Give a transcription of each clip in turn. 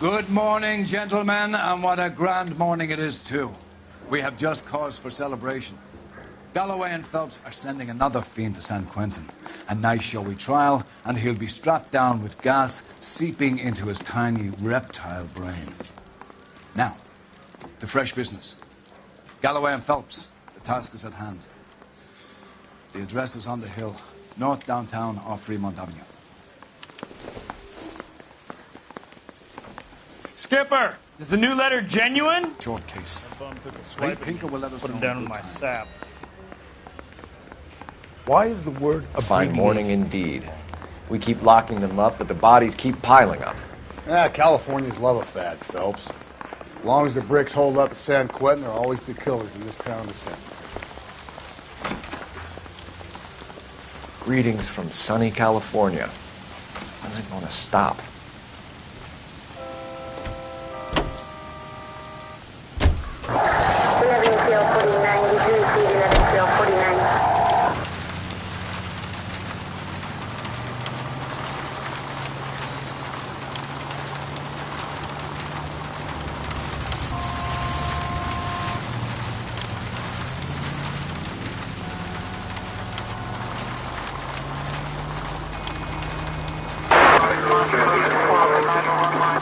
Good morning, gentlemen, and what a grand morning it is, too. We have just cause for celebration. Galloway and Phelps are sending another fiend to San Quentin. A nice showy trial, and he'll be strapped down with gas seeping into his tiny reptile brain. Now, to fresh business. Galloway and Phelps, the task is at hand. The address is on the hill, north downtown off Fremont Avenue. Skipper, is the new letter genuine? Short case. That bum took a swipe. Pinker will let us Put him know down in with good my time. sap. Why is the word A fine morning indeed. We keep locking them up, but the bodies keep piling up. Californians love a fad, Phelps. As long as the bricks hold up at San Quentin, there'll always be killers in this town to send. Greetings from sunny California. When's it going to stop?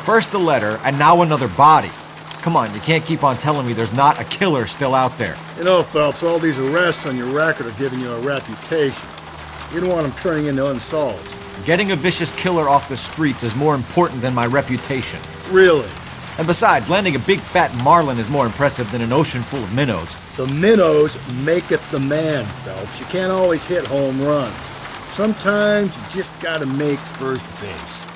First the letter, and now another body. Come on, you can't keep on telling me there's not a killer still out there. You know, Phelps, all these arrests on your record are giving you a reputation. You don't want them turning into unsolved. Getting a vicious killer off the streets is more important than my reputation. Really? And besides, landing a big fat marlin is more impressive than an ocean full of minnows. The minnows maketh the man, Phelps. You can't always hit home runs. Sometimes you just gotta make first base.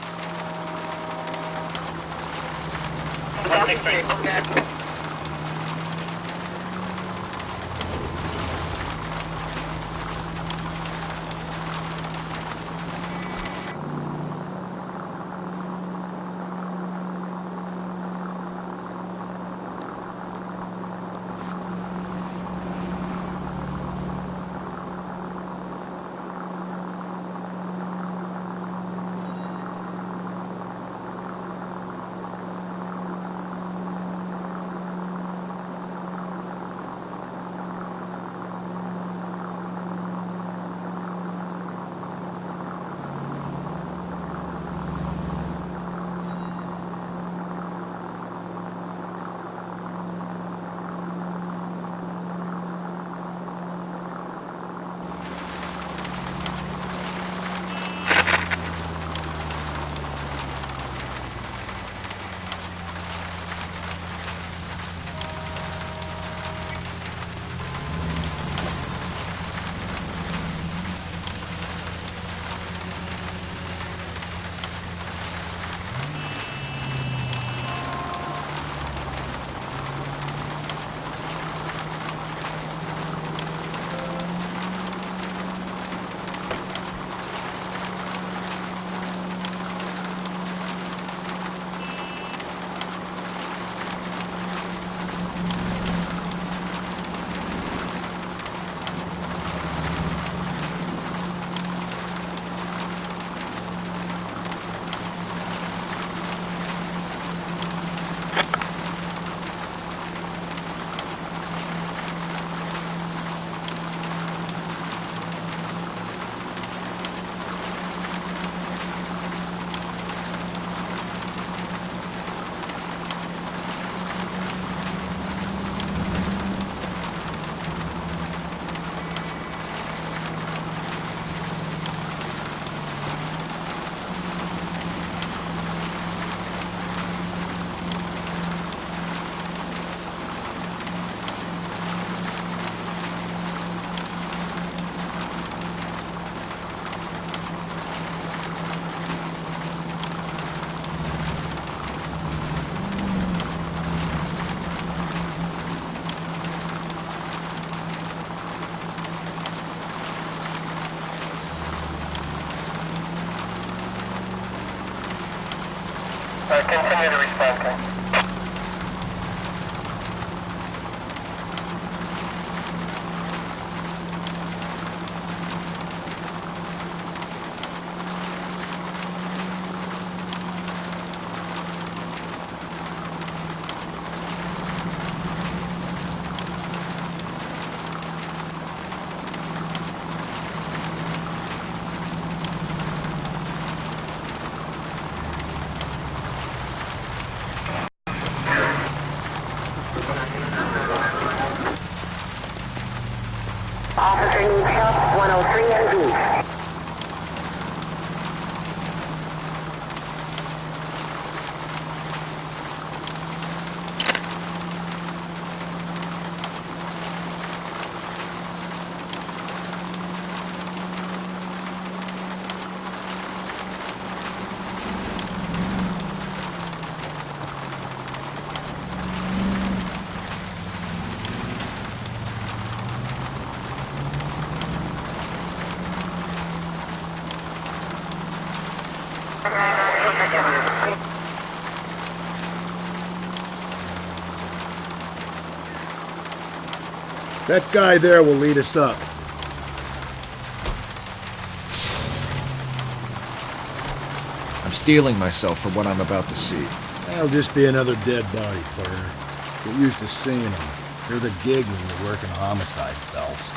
Continue to respond. That guy there will lead us up. I'm steeling myself for what I'm about to see. That'll just be another dead body, partner. Get used to seeing them. They're the gig when you're working homicide, Phelps.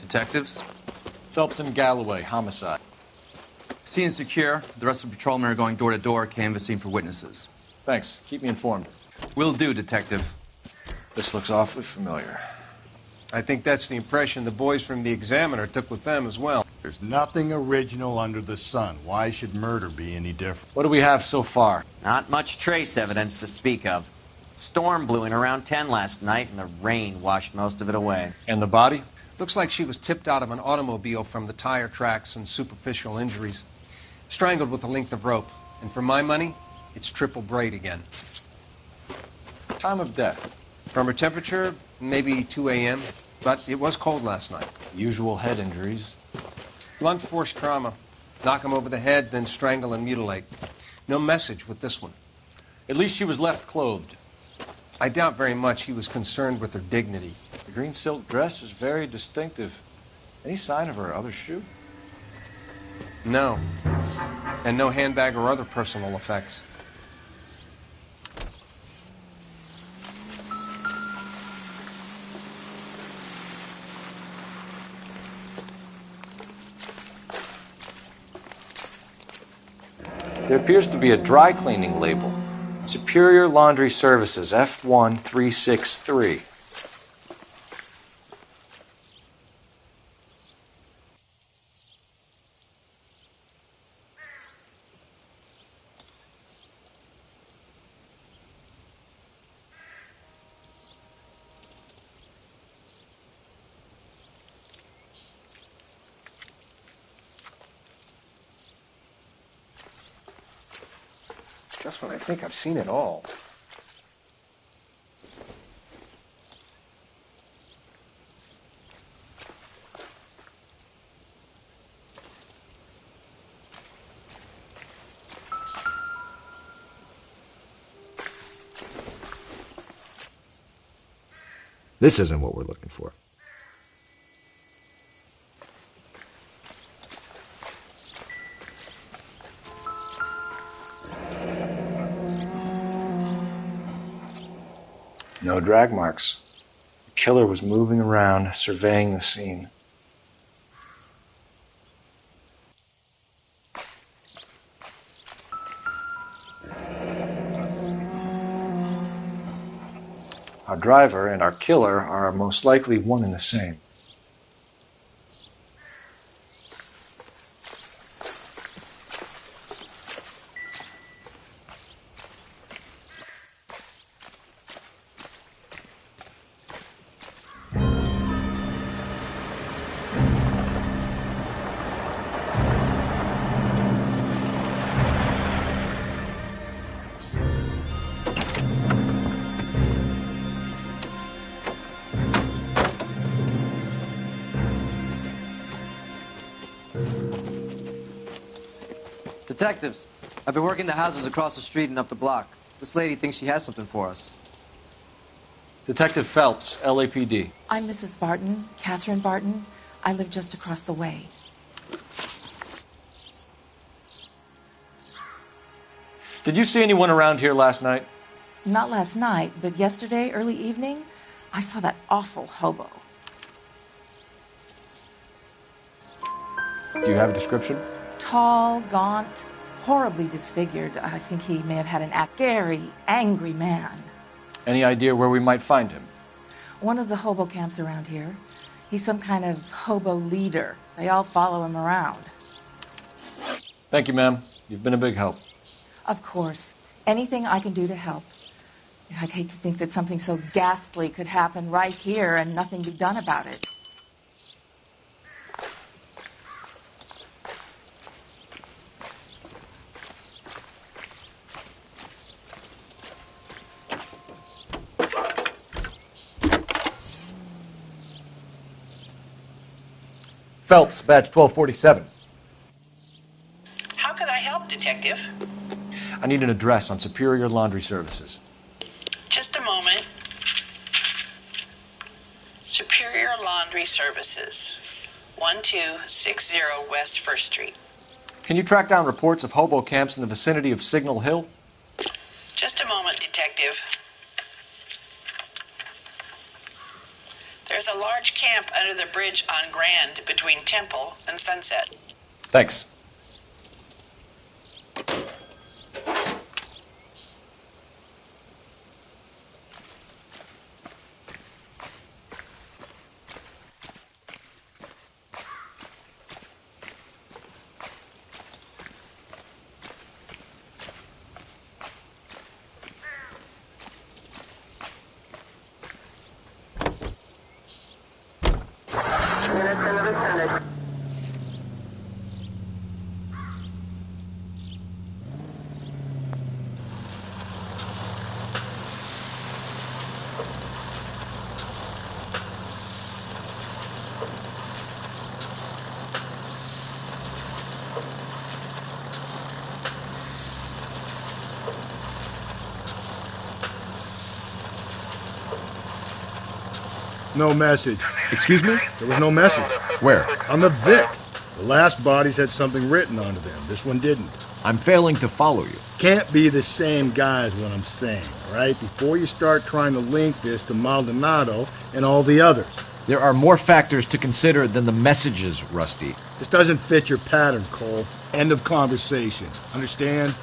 Detectives? Phelps and Galloway, homicide. Scene is secure. The rest of the patrolmen are going door to door, canvassing for witnesses. Thanks. Keep me informed. Will do, Detective. This looks awfully familiar. I think that's the impression the boys from the Examiner took with them as well. There's nothing original under the sun. Why should murder be any different? What do we have so far? Not much trace evidence to speak of. Storm blew in around 10 last night, and the rain washed most of it away. And the body? Looks like she was tipped out of an automobile from the tire tracks and superficial injuries. Strangled with a length of rope. And for my money, it's triple braid again. Time of death? From her temperature, maybe 2 a.m., but it was cold last night. Usual head injuries. Blunt force trauma. Knock him over the head, then strangle and mutilate. No message with this one. At least she was left clothed. I doubt very much he was concerned with her dignity. The green silk dress is very distinctive. Any sign of her other shoe? No. And no handbag or other personal effects. There appears to be a dry cleaning label. Superior Laundry Services, F1363. Just when I think I've seen it all. This isn't what we're looking for. No drag marks. The killer was moving around, surveying the scene. Our driver and our killer are most likely one and the same. Detectives, I've been working the houses across the street and up the block. This lady thinks she has something for us. Detective Phelps, LAPD. I'm Mrs. Barton, Catherine Barton. I live just across the way. Did you see anyone around here last night? Not last night, but yesterday, early evening, I saw that awful hobo. Do you have a description? Tall, gaunt, horribly disfigured. I think he may have had an scary, angry man. Any idea where we might find him? One of the hobo camps around here. He's some kind of hobo leader. They all follow him around. Thank you, ma'am. You've been a big help. Of course. Anything I can do to help. I'd hate to think that something so ghastly could happen right here and nothing be done about it. Phelps, badge 1247. How can I help, Detective? I need an address on Superior Laundry Services. Just a moment. Superior Laundry Services, 1260 West 1st Street. Can you track down reports of hobo camps in the vicinity of Signal Hill? Just a moment, Detective. There's a large camp under the bridge on Grand between Temple and Sunset. Thanks. No message. Excuse me? There was no message. Where? On the Vic. The last bodies had something written onto them. This one didn't. I'm failing to follow you. Can't be the same guy is what I'm saying, all right? Before you start trying to link this to Maldonado and all the others. There are more factors to consider than the messages, Rusty. This doesn't fit your pattern, Cole. End of conversation. Understand?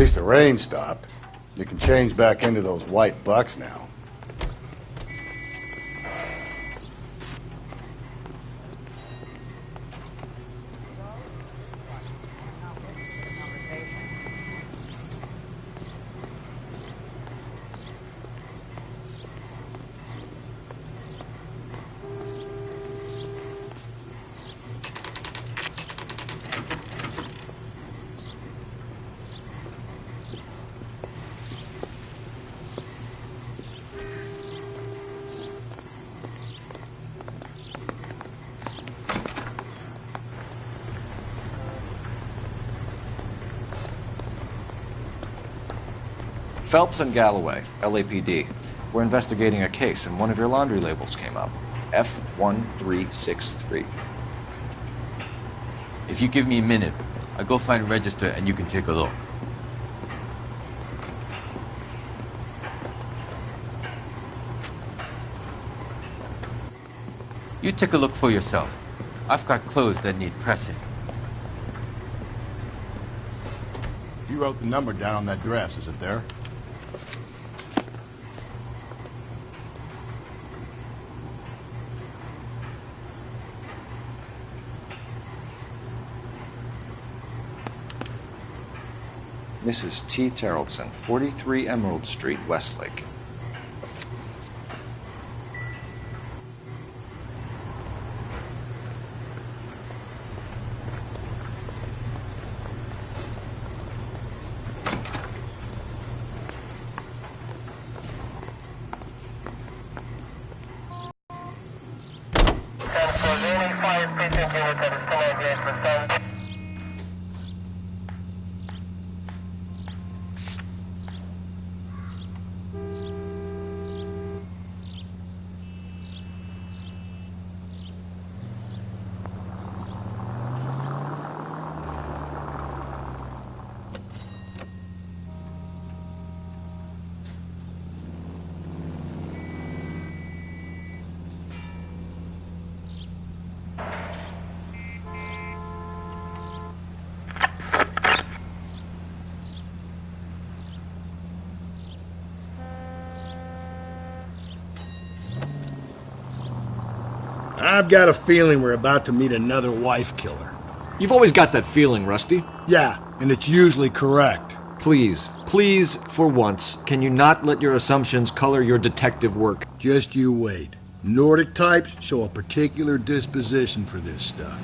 least the rain stopped. You can change back into those white bucks now. Phelps and Galloway, LAPD. We're investigating a case, and one of your laundry labels came up. F1363. If you give me a minute, I'll go find a register and you can take a look. You take a look for yourself. I've got clothes that need pressing. You wrote the number down on that dress, is it there? Mrs. T. Terrellson, 43 Emerald Street, Westlake. I've got a feeling we're about to meet another wife killer. You've always got that feeling, Rusty. Yeah, and it's usually correct. Please, for once, can you not let your assumptions color your detective work? Just you wait. Nordic types show a particular disposition for this stuff.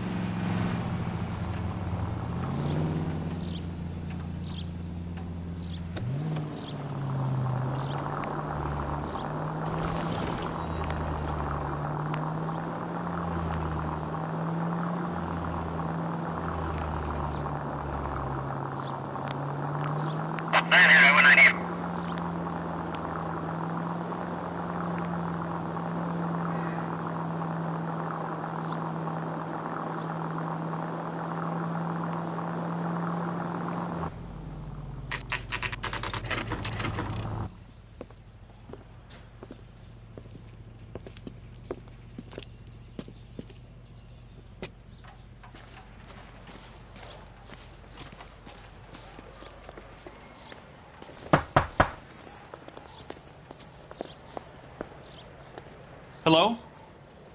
Hello?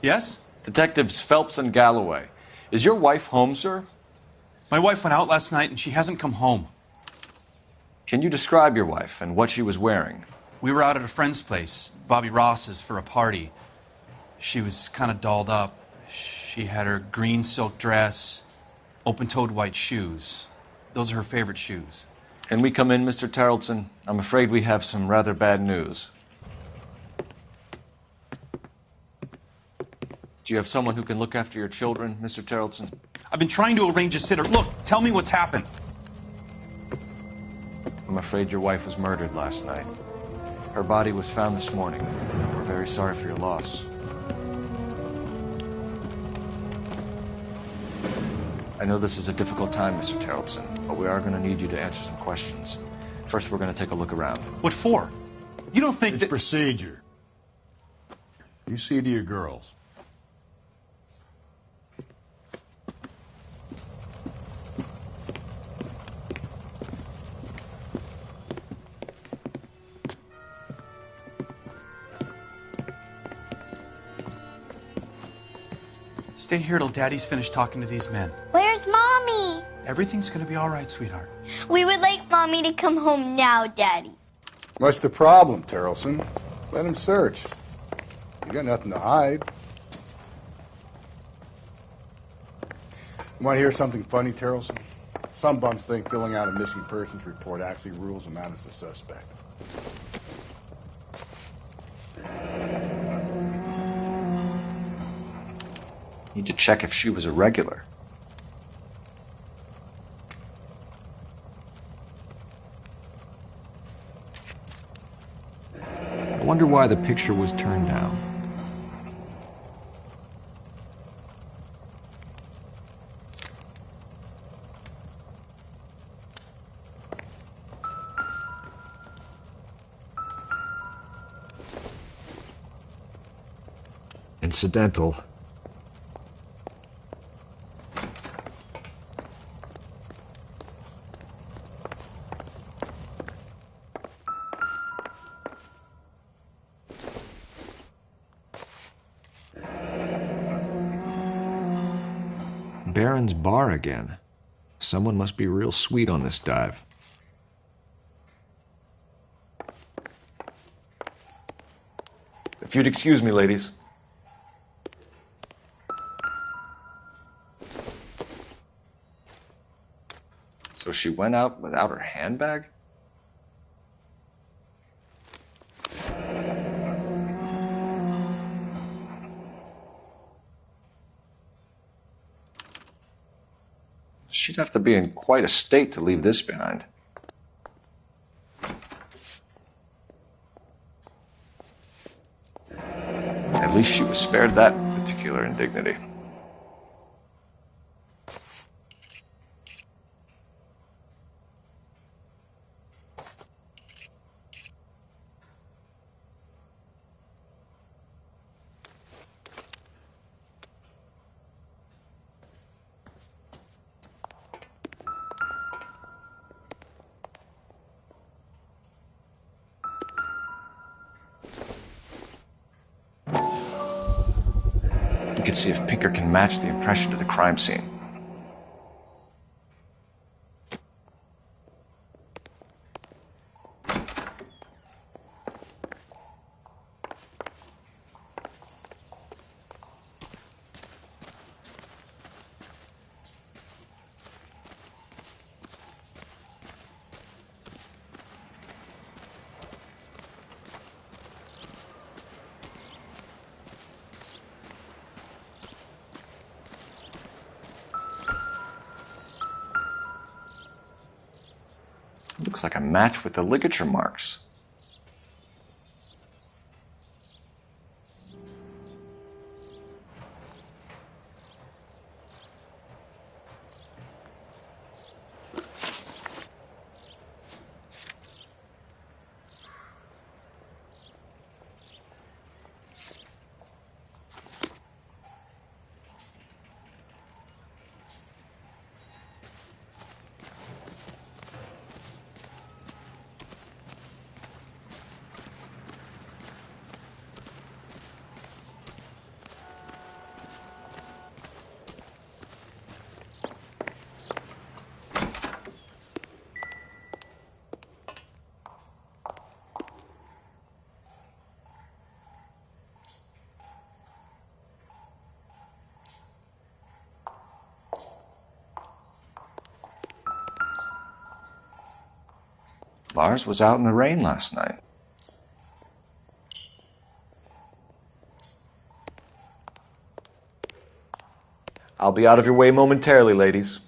Yes? Detectives Phelps and Galloway. Is your wife home, sir? My wife went out last night and she hasn't come home. Can you describe your wife and what she was wearing? We were out at a friend's place, Bobby Ross's, for a party. She was kind of dolled up. She had her green silk dress, open-toed white shoes. Those are her favorite shoes. Can we come in, Mr. Terrellson? I'm afraid we have some rather bad news. Do you have someone who can look after your children, Mr. Terrellson? I've been trying to arrange a sitter. Look, tell me what's happened. I'm afraid your wife was murdered last night. Her body was found this morning. We're very sorry for your loss. I know this is a difficult time, Mr. Terrellson, but we are going to need you to answer some questions. First, we're going to take a look around. What for? You don't think It's procedure. You see to your girls. Stay here till Daddy's finished talking to these men. Where's Mommy? Everything's gonna be all right, sweetheart. We would like Mommy to come home now, Daddy. What's the problem, Terrelson? Let him search. You got nothing to hide. You want to hear something funny, Terrelson? Some bums think filling out a missing persons report actually rules them out as a suspect. Need to check if she was a regular. I wonder why the picture was turned down. Incidental. Baron's bar again. Someone must be real sweet on this dive. If you'd excuse me, ladies. So she went out without her handbag? She'd have to be in quite a state to leave this behind. At least she was spared that particular indignity. You can see if Pinker can match the impression to the crime scene. Looks like a match with the ligature marks. Lars was out in the rain last night. I'll be out of your way momentarily, ladies.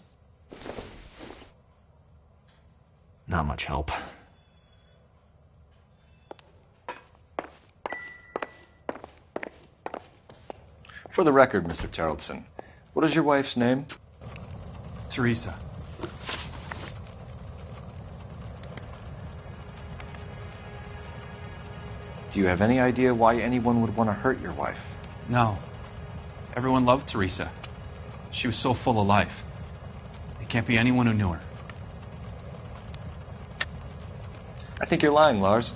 Not much help. For the record, Mr. Terrelson, what is your wife's name? Teresa. Do you have any idea why anyone would want to hurt your wife? No. Everyone loved Teresa. She was so full of life. There can't be anyone who knew her. I think you're lying, Lars.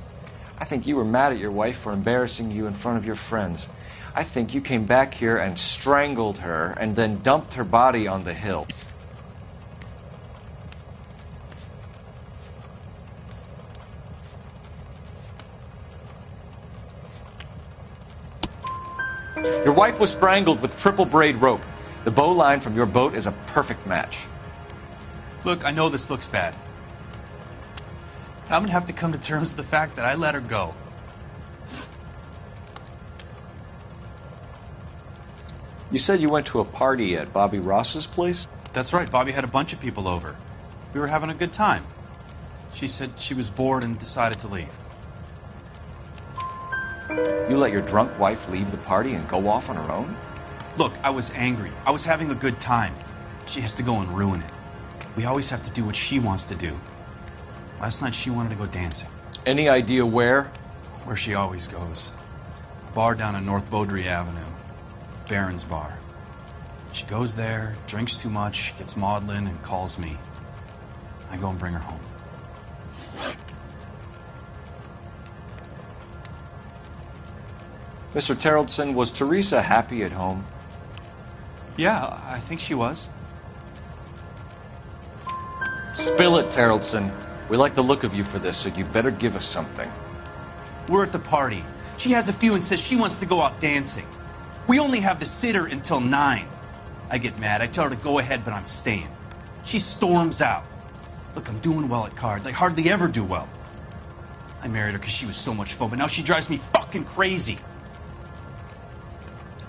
I think you were mad at your wife for embarrassing you in front of your friends. I think you came back here and strangled her and then dumped her body on the hill. Your wife was strangled with triple braid rope. The bow line from your boat is a perfect match. Look, I know this looks bad. I'm gonna have to come to terms with the fact that I let her go. You said you went to a party at Bobby Ross's place? That's right, Bobby had a bunch of people over. We were having a good time. She said she was bored and decided to leave. You let your drunk wife leave the party and go off on her own? Look, I was angry. I was having a good time. She has to go and ruin it. We always have to do what she wants to do. Last night she wanted to go dancing. Any idea where? Where she always goes. A bar down on North Beaudry Avenue. Baron's Bar. She goes there, drinks too much, gets maudlin, and calls me. I go and bring her home. Mr. Terrellson, was Teresa happy at home? Yeah, I think she was. Spill it, Terrellson. We like the look of you for this, so you better give us something. We're at the party. She has a few and says she wants to go out dancing. We only have the sitter until 9. I get mad. I tell her to go ahead, but I'm staying. She storms out. Look, I'm doing well at cards. I hardly ever do well. I married her because she was so much fun, but now she drives me fucking crazy.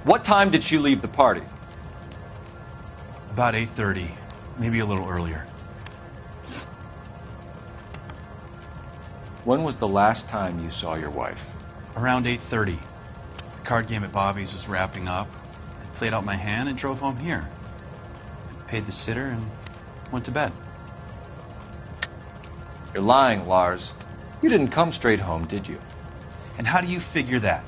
What time did she leave the party? About 8:30, maybe a little earlier. When was the last time you saw your wife? Around 8:30. The card game at Bobby's was wrapping up. I played out my hand and drove home here. I paid the sitter and went to bed. You're lying, Lars. You didn't come straight home, did you? And how do you figure that?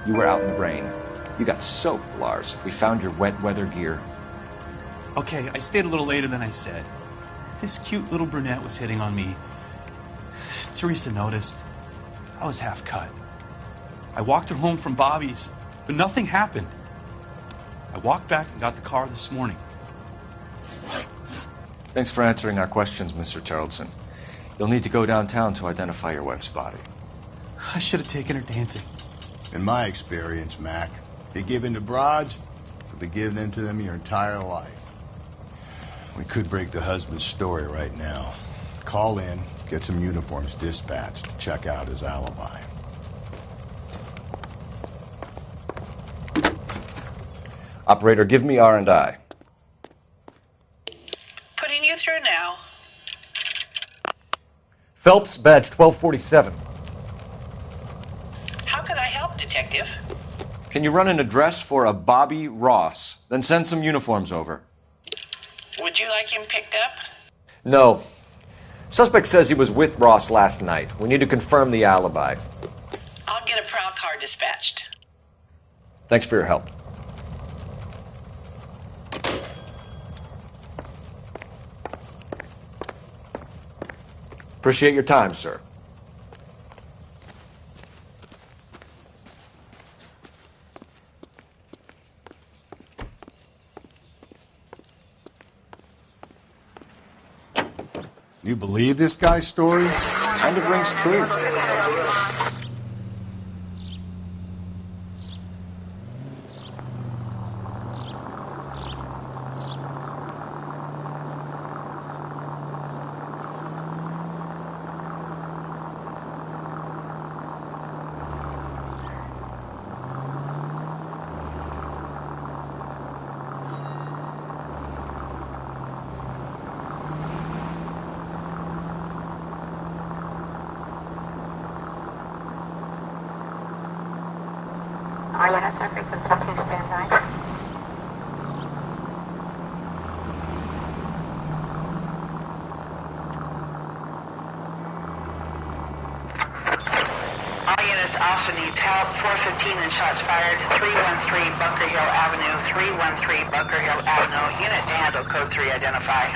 You were out in the rain. You got soaked, Lars. We found your wet weather gear. Okay, I stayed a little later than I said. This cute little brunette was hitting on me. Teresa noticed. I was half cut. I walked her home from Bobby's, but nothing happened. I walked back and got the car this morning. Thanks for answering our questions, Mr. Terrellson. You'll need to go downtown to identify your wife's body. I should have taken her dancing. In my experience, Mac, you give in to broads, you'll be giving in to them your entire life. We could break the husband's story right now. Call in, get some uniforms dispatched to check out his alibi. Operator, give me R&I. Putting you through now. Phelps, badge 1247. How can I help, Detective? Can you run an address for a Bobby Ross? Then send some uniforms over. Would you like him picked up? No. Suspect says he was with Ross last night. We need to confirm the alibi. I'll get a prowl car dispatched. Thanks for your help. Appreciate your time, sir. You believe this guy's story? Kind of rings true. officer needs help. 415 and shots fired. 313 Bunker Hill Avenue. 313 Bunker Hill Avenue. Unit to handle code 3 identify.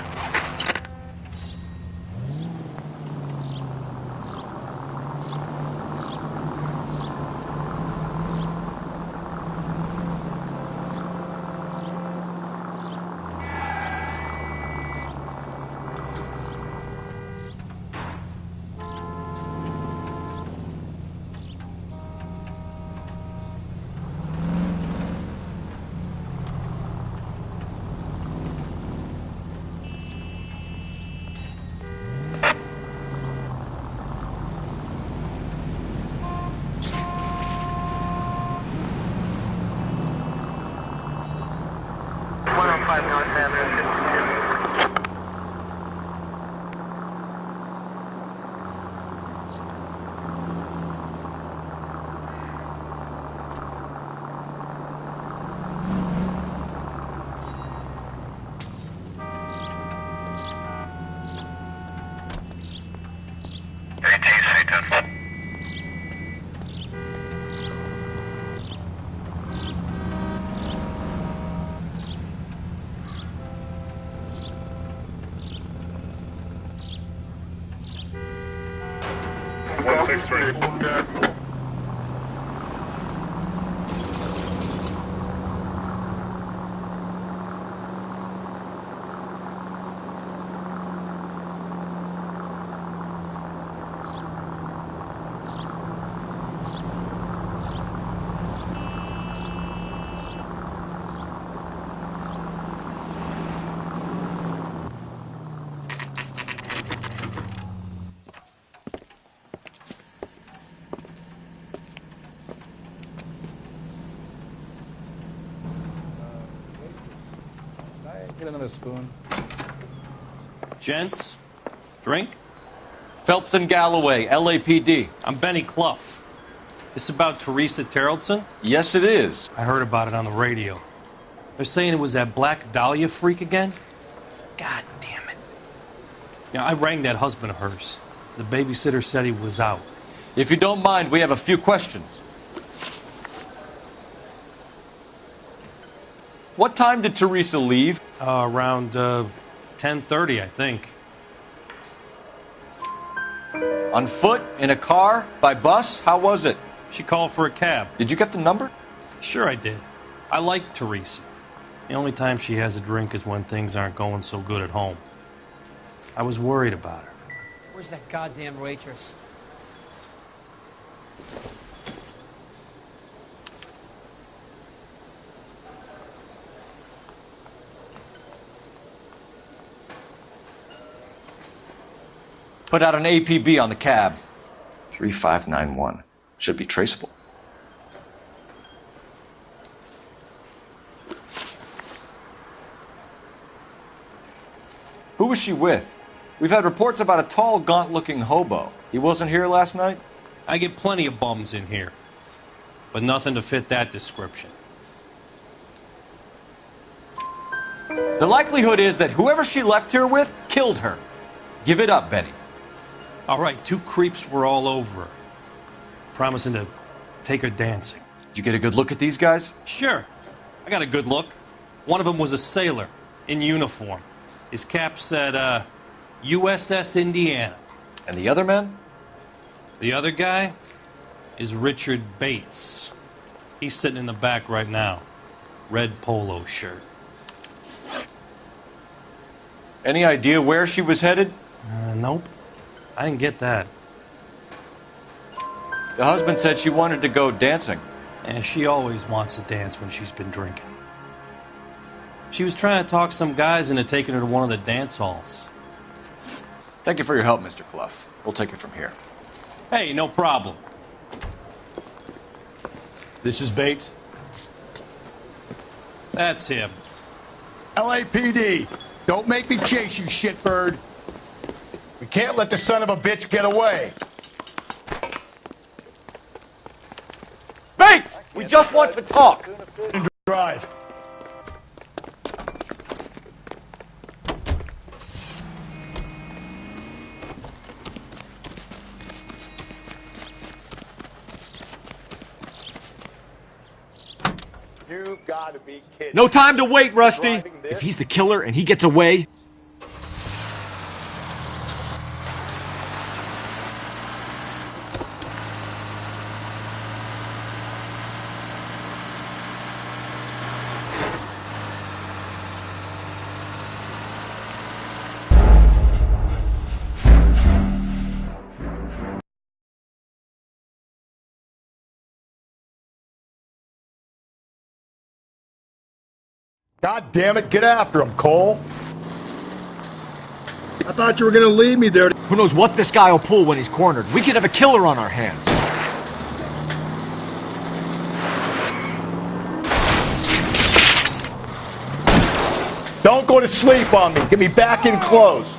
Get another spoon. Gents, drink? Phelps and Galloway, LAPD. I'm Benny Clough. This about Teresa Terrellson? Yes, it is. I heard about it on the radio. They're saying it was that Black Dahlia freak again? God damn it. Yeah, I rang that husband of hers. The babysitter said he was out. If you don't mind, we have a few questions. What time did Teresa leave? Around 10:30, I think. On foot? In a car? By bus? How was it? She called for a cab. Did you get the number? Sure I did. I like Teresa. The only time she has a drink is when things aren't going so good at home. I was worried about her. Where's that goddamn waitress? Put out an APB on the cab. 3591. Should be traceable. Who was she with? We've had reports about a tall, gaunt-looking hobo. He wasn't here last night? I get plenty of bums in here, but nothing to fit that description. The likelihood is that whoever she left here with killed her. Give it up, Benny. All right, two creeps were all over her, promising to take her dancing. You get a good look at these guys? Sure. I got a good look. One of them was a sailor in uniform. His cap said, USS Indiana. And the other man? The other guy is Richard Bates. He's sitting in the back right now. Red polo shirt. Any idea where she was headed? Nope. I didn't get that. The husband said she wanted to go dancing. And she always wants to dance when she's been drinking. She was trying to talk some guys into taking her to one of the dance halls. Thank you for your help, Mr. Clough. We'll take it from here. Hey, no problem. This is Bates? That's him. LAPD, don't make me chase you, shitbird. We can't let the son of a bitch get away. Bates! We just want to talk! Drive. You've got to be kidding. No time to wait, Rusty! If he's the killer and he gets away... God damn it, get after him, Cole. I thought you were gonna leave me there. Who knows what this guy will pull when he's cornered? We could have a killer on our hands. Don't go to sleep on me. Get me back in close.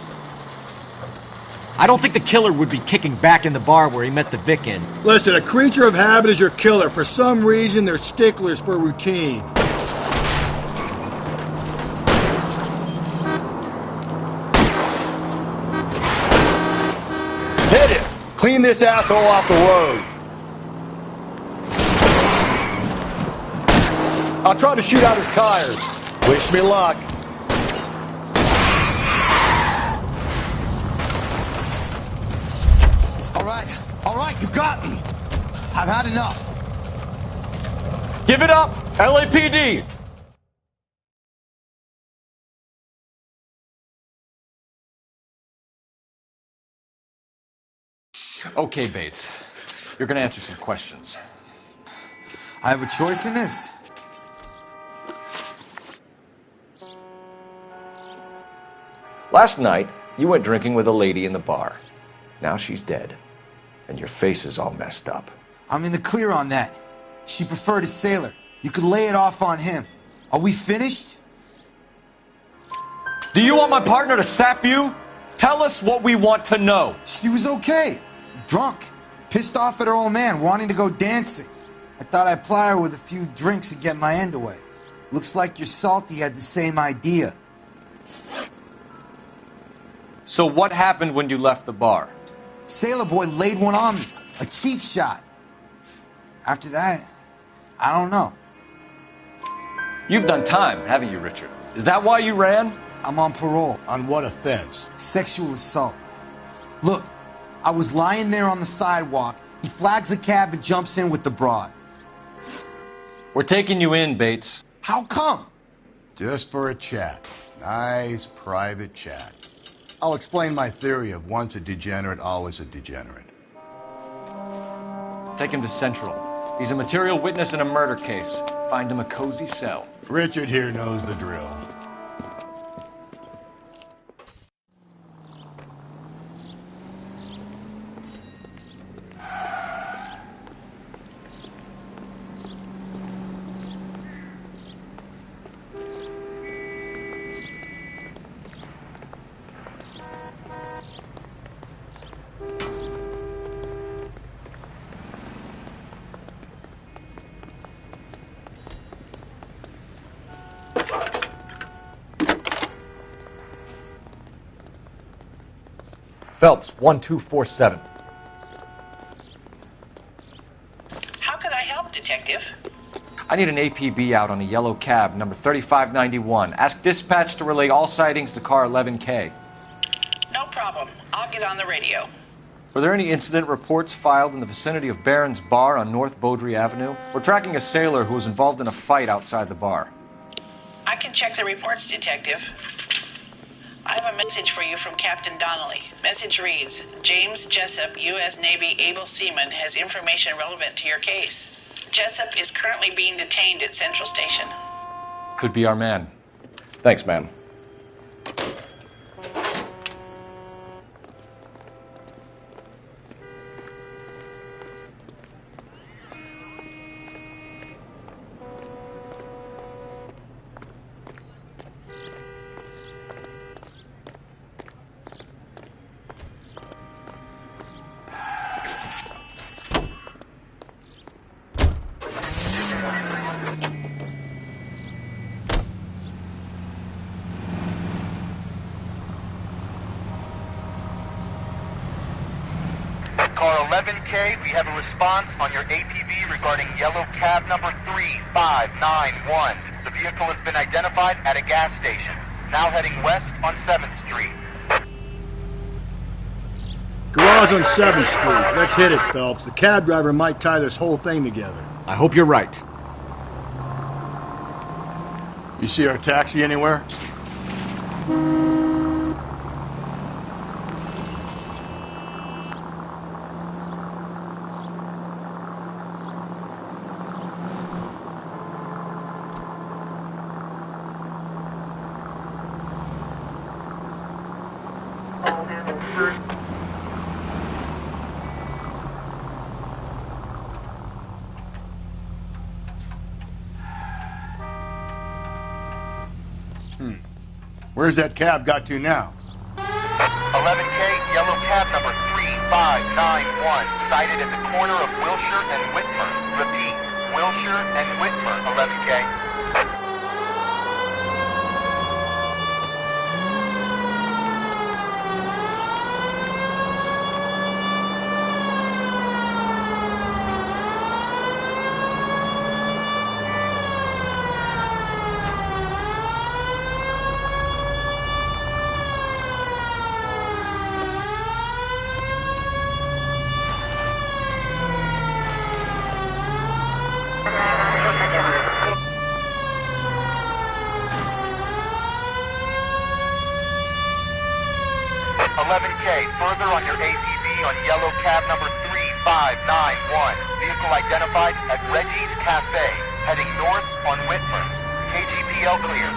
I don't think the killer would be kicking back in the bar where he met the Vic in. Listen, a creature of habit is your killer. For some reason, they're sticklers for routine. Hit it! Clean this asshole off the road. I'll try to shoot out his tires. Wish me luck. All right, you got me. I've had enough. Give it up, LAPD! Okay, Bates. You're gonna answer some questions. I have a choice in this. Last night, you went drinking with a lady in the bar. Now she's dead. And your face is all messed up. I'm in the clear on that. She preferred a sailor. You could lay it off on him. Are we finished? Do you want my partner to sap you? Tell us what we want to know. She was okay. Drunk. Pissed off at her old man, wanting to go dancing. I thought I'd ply her with a few drinks and get my end away. Looks like your salty had the same idea. So what happened when you left the bar? Sailor boy laid one on me. A cheap shot. After that, I don't know. You've done time, haven't you, Richard? Is that why you ran? I'm on parole. On what offense? Sexual assault. Look, I was lying there on the sidewalk. He flags a cab and jumps in with the broad. We're taking you in, Bates. How come? Just for a chat. Nice private chat. I'll explain my theory of once a degenerate, always a degenerate. Take him to Central. He's a material witness in a murder case. Find him a cozy cell. Richard here knows the drill. Phelps, 1247. How could I help, Detective? I need an APB out on a yellow cab, number 3591. Ask dispatch to relay all sightings to car 11K. No problem. I'll get on the radio. Were there any incident reports filed in the vicinity of Barron's Bar on North Beaudry Avenue? We're tracking a sailor who was involved in a fight outside the bar. I can check the reports, Detective. I have a message for you from Captain Donnelly. Message reads, James Jessup, U.S. Navy able seaman, has information relevant to your case. Jessup is currently being detained at Central Station. Could be our man. Thanks, man. 11K, we have a response on your APB regarding yellow cab number 3591. The vehicle has been identified at a gas station. Now heading west on 7th Street. Garage on 7th Street. Let's hit it, Phelps. The cab driver might tie this whole thing together. I hope you're right. You see our taxi anywhere? Where's that cab got to now? 11K, yellow cab number 3591, sighted at the corner of Wilshire and Whitmer. Repeat, Wilshire and Whitmer, 11K. Further on your APB on yellow cab number 3591. Vehicle identified at Reggie's Cafe, heading north on Whitmer. KGPL clear.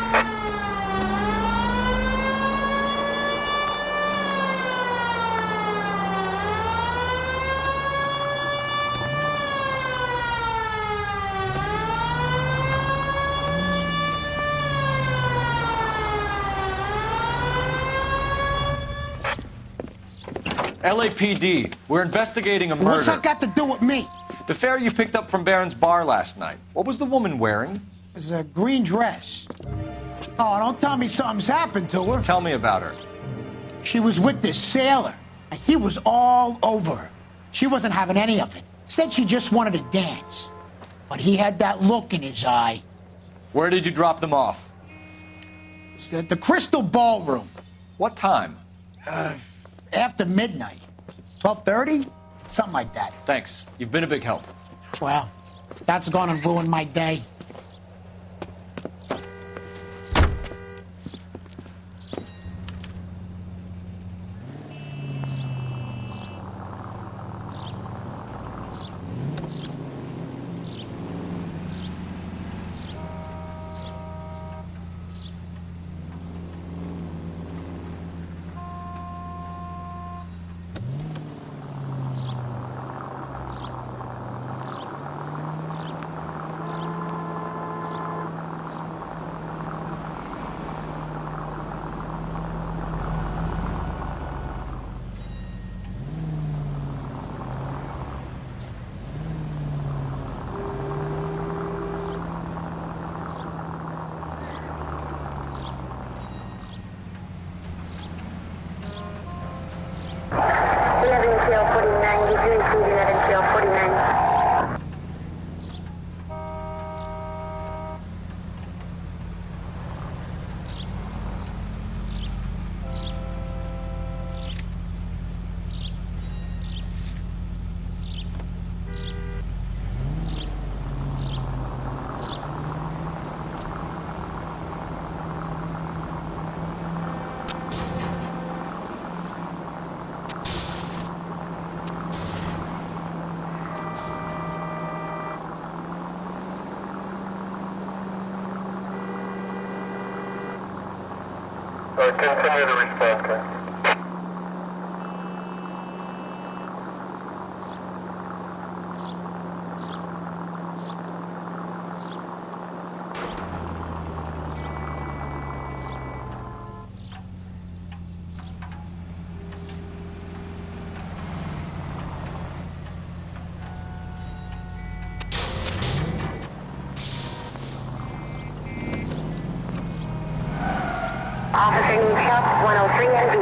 'LAPD, we're investigating a murder. What's that got to do with me? The fare you picked up from Barron's bar last night. What was the woman wearing? It was a green dress. Oh, don't tell me something's happened to her. Tell me about her. She was with this sailor, and he was all over her. She wasn't having any of it. Said she just wanted to dance. But he had that look in his eye. Where did you drop them off? It's at the Crystal Ballroom. What time? After midnight. 12:30? Something like that. Thanks. You've been a big help. Well, that's gonna ruin my day. Continue to respond, sir. Officer needs help, 103 and B.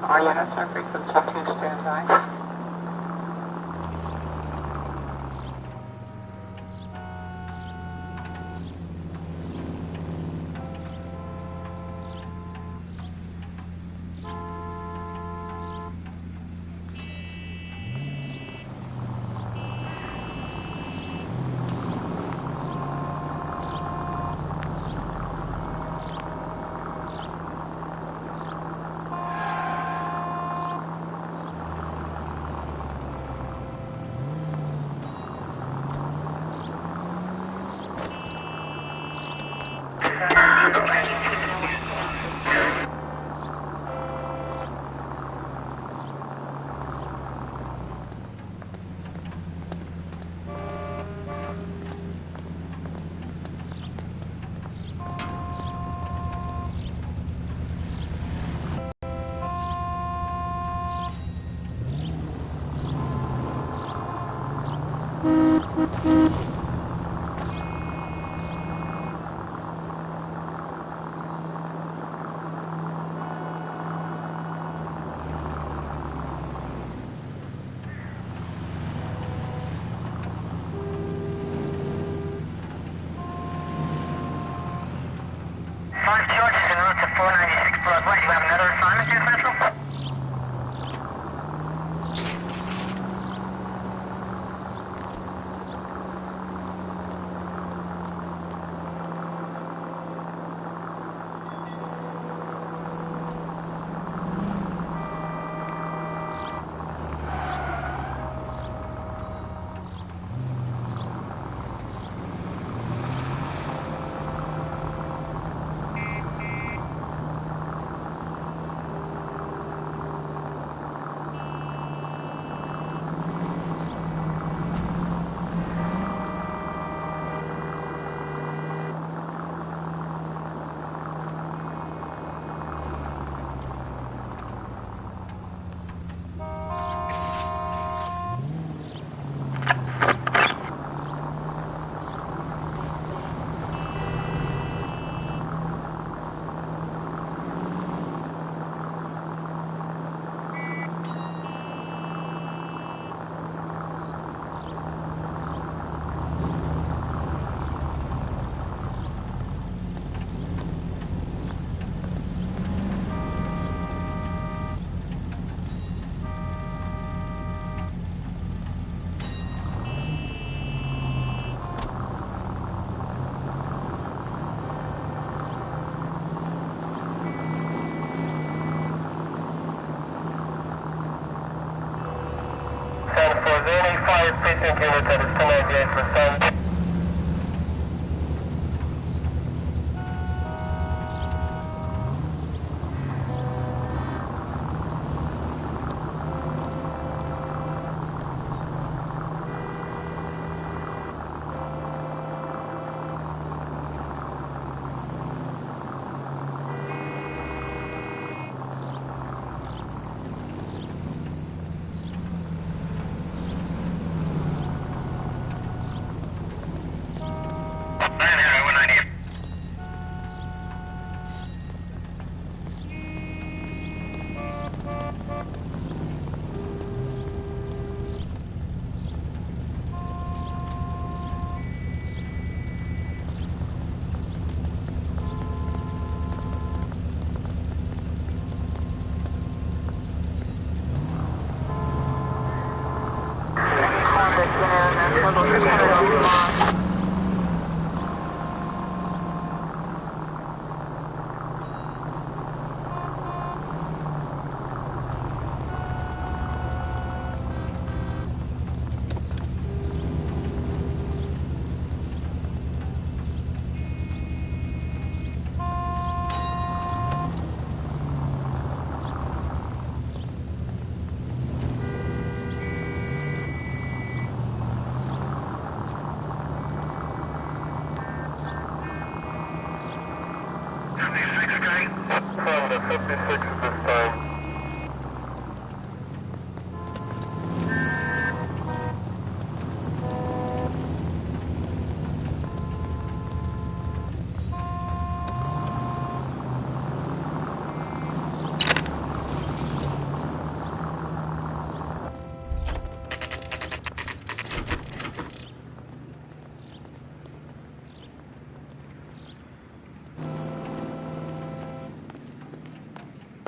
All units are frequent check 2 standby. Precinct unit that is 1098 respond.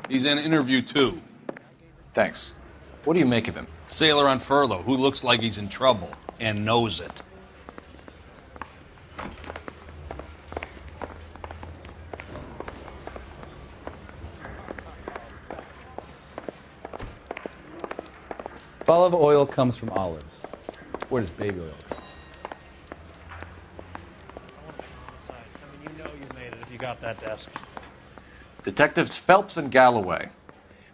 He's in interview 2. Thanks. What do you make of him? Sailor on furlough who looks like he's in trouble and knows it. Olive oil comes from olives. Where does baby oil come? You know you made it if you got that desk. Detectives Phelps and Galloway.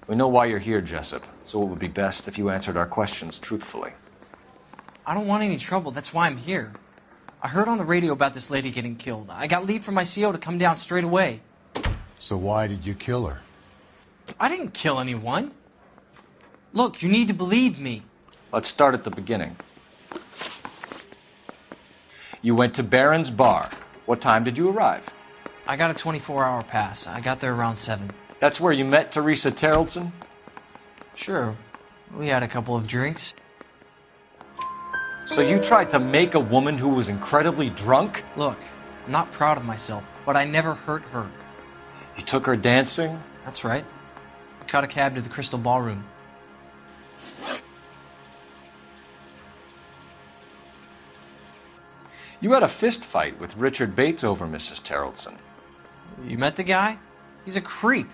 We know why you're here, Jessup, so it would be best if you answered our questions truthfully. I don't want any trouble. That's why I'm here. I heard on the radio about this lady getting killed. I got leave from my CO to come down straight away. So why did you kill her? I didn't kill anyone. Look, you need to believe me. Let's start at the beginning. You went to Barron's Bar. What time did you arrive? I got a 24-hour pass. I got there around 7. That's where you met Teresa Terrelson? Sure. We had a couple of drinks. So you tried to make a woman who was incredibly drunk? Look, I'm not proud of myself, but I never hurt her. You took her dancing? That's right. I caught a cab to the Crystal Ballroom. You had a fist fight with Richard Bates over Mrs. Terrelson. You met the guy? He's a creep.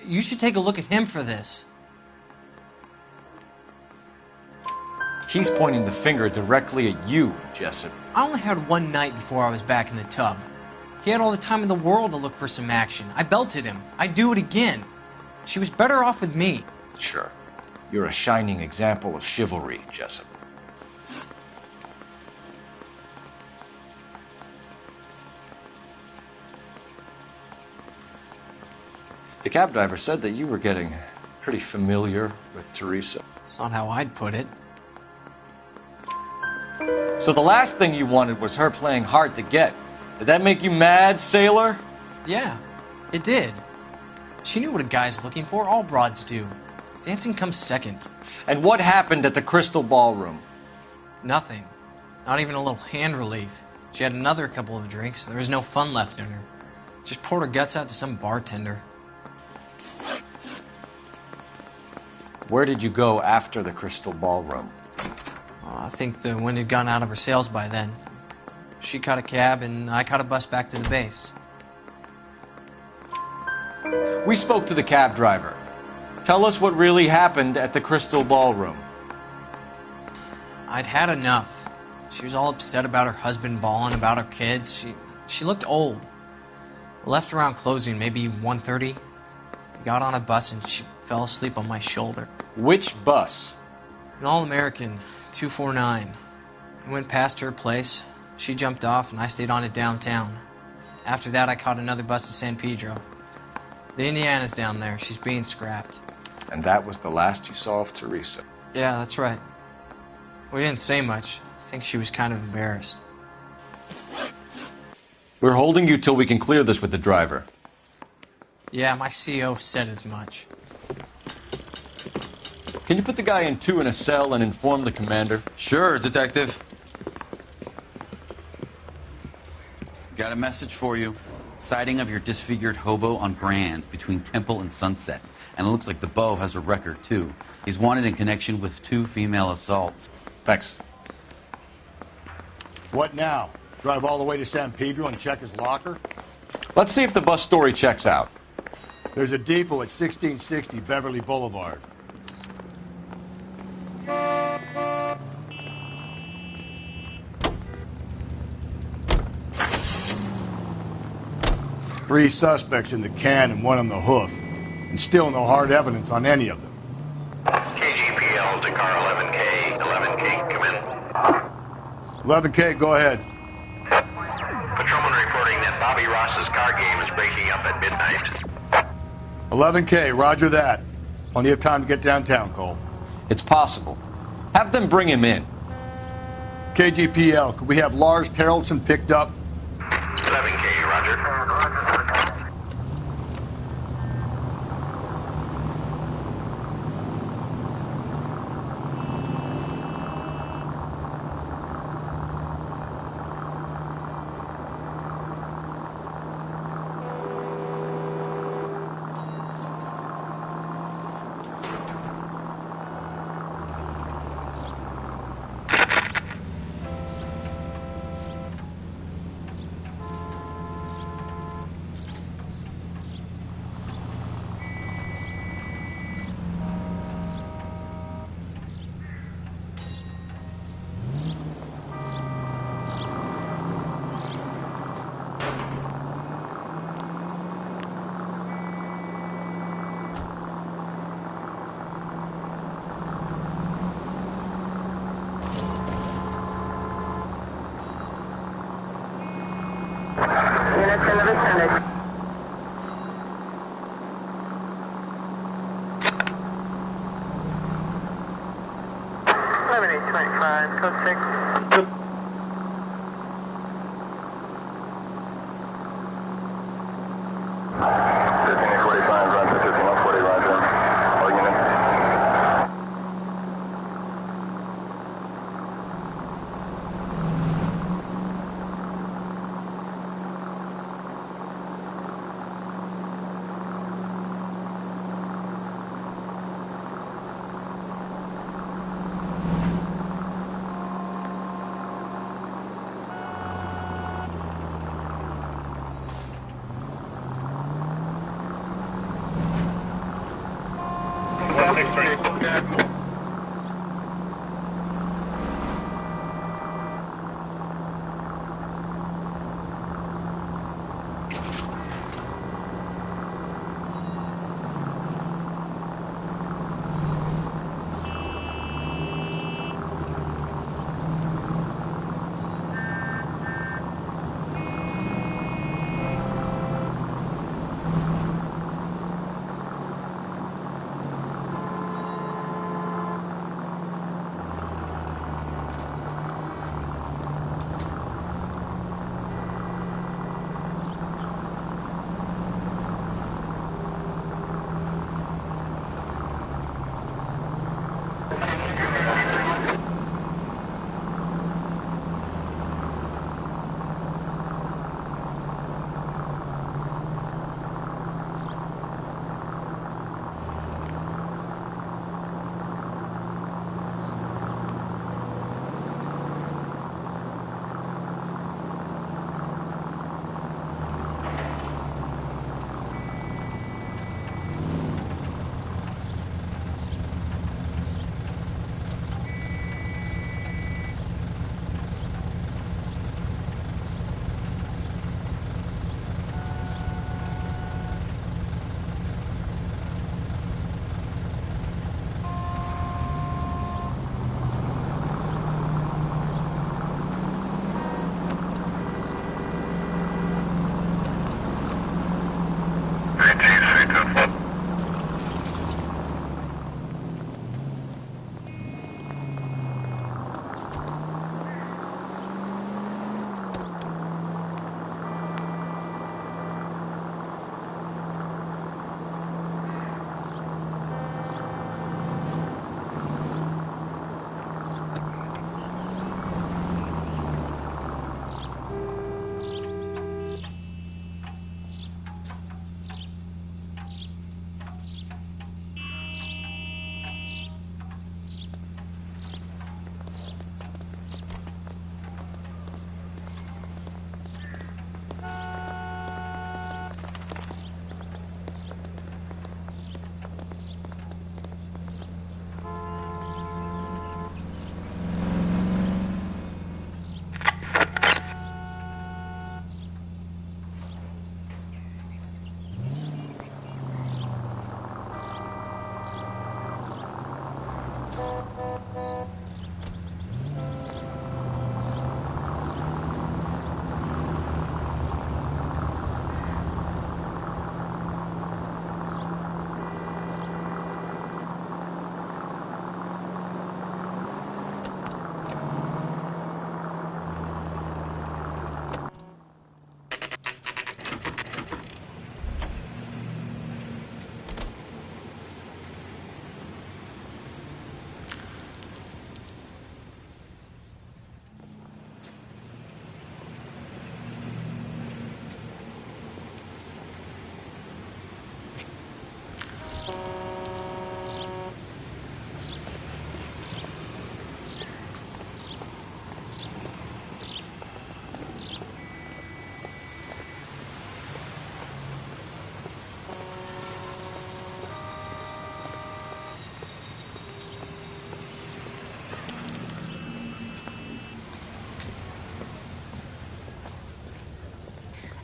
You should take a look at him for this. He's pointing the finger directly at you, Jessup. I only had one night before I was back in the tub. He had all the time in the world to look for some action. I belted him. I'd do it again. She was better off with me. Sure. You're a shining example of chivalry, Jessup. The cab driver said that you were getting pretty familiar with Teresa. That's not how I'd put it. So the last thing you wanted was her playing hard to get. Did that make you mad, sailor? Yeah, it did. She knew what a guy's looking for. All broads do. Dancing comes second. And what happened at the Crystal Ballroom? Nothing. Not even a little hand relief. She had another couple of drinks. There was no fun left in her. Just poured her guts out to some bartender. Where did you go after the Crystal Ballroom? I think the wind had gone out of her sails by then. She caught a cab, and I caught a bus back to the base. We spoke to the cab driver. Tell us what really happened at the Crystal Ballroom. I'd had enough. She was all upset about her husband bawling about her kids. She looked old. I left around closing, maybe 1:30. Got on a bus and she fell asleep on my shoulder. Which bus? An All-American, 249. I went past her place. She jumped off and I stayed on it downtown. After that, I caught another bus to San Pedro. The Indiana's down there. She's being scrapped. And that was the last you saw of Teresa? Yeah, that's right. We didn't say much. I think she was kind of embarrassed. We're holding you till we can clear this with the driver. Yeah, my CO said as much. Can you put the guy in 2 in a cell and inform the commander? Sure, Detective. Got a message for you. Sighting of your disfigured hobo on Grand between Temple and Sunset. And it looks like the beau has a record, too. He's wanted in connection with 2 female assaults. Thanks. What now? Drive all the way to San Pedro and check his locker? Let's see if the bus story checks out. There's a depot at 1660 Beverly Boulevard. Three suspects in the can and 1 on the hoof. And still no hard evidence on any of them. KGPL to car 11K. 11K, come in. 11K, go ahead. Patrolman reporting that Bobby Ross's car game is breaking up at midnight. 11K, roger that. Plenty of time to get downtown, Cole. It's possible. Have them bring him in. KGPL, could we have Lars Terrelson picked up? 11K, roger. units in the vicinity. Lemonade 25, code 6.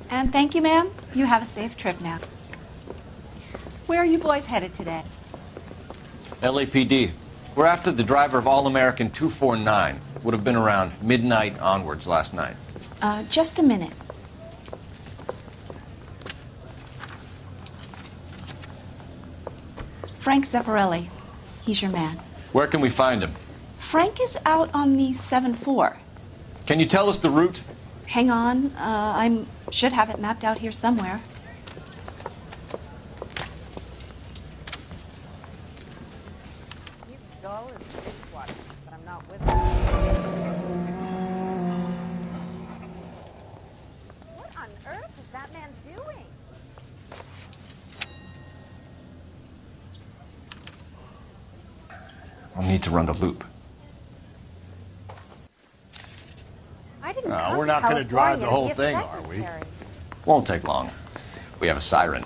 And thank you, ma'am. You have a safe trip now. Where are you boys headed today? LAPD. We're after the driver of All-American 249. Would have been around midnight onwards last night. Just a minute. Frank Zeffirelli. He's your man. Where can we find him? Frank is out on the 7-4. Can you tell us the route? Hang on. I should have it mapped out here somewhere. What on earth is that man doing? I'll need to run the loop. I didn't No, we're not going to drive the whole thing, are we? Won't take long. We have a siren.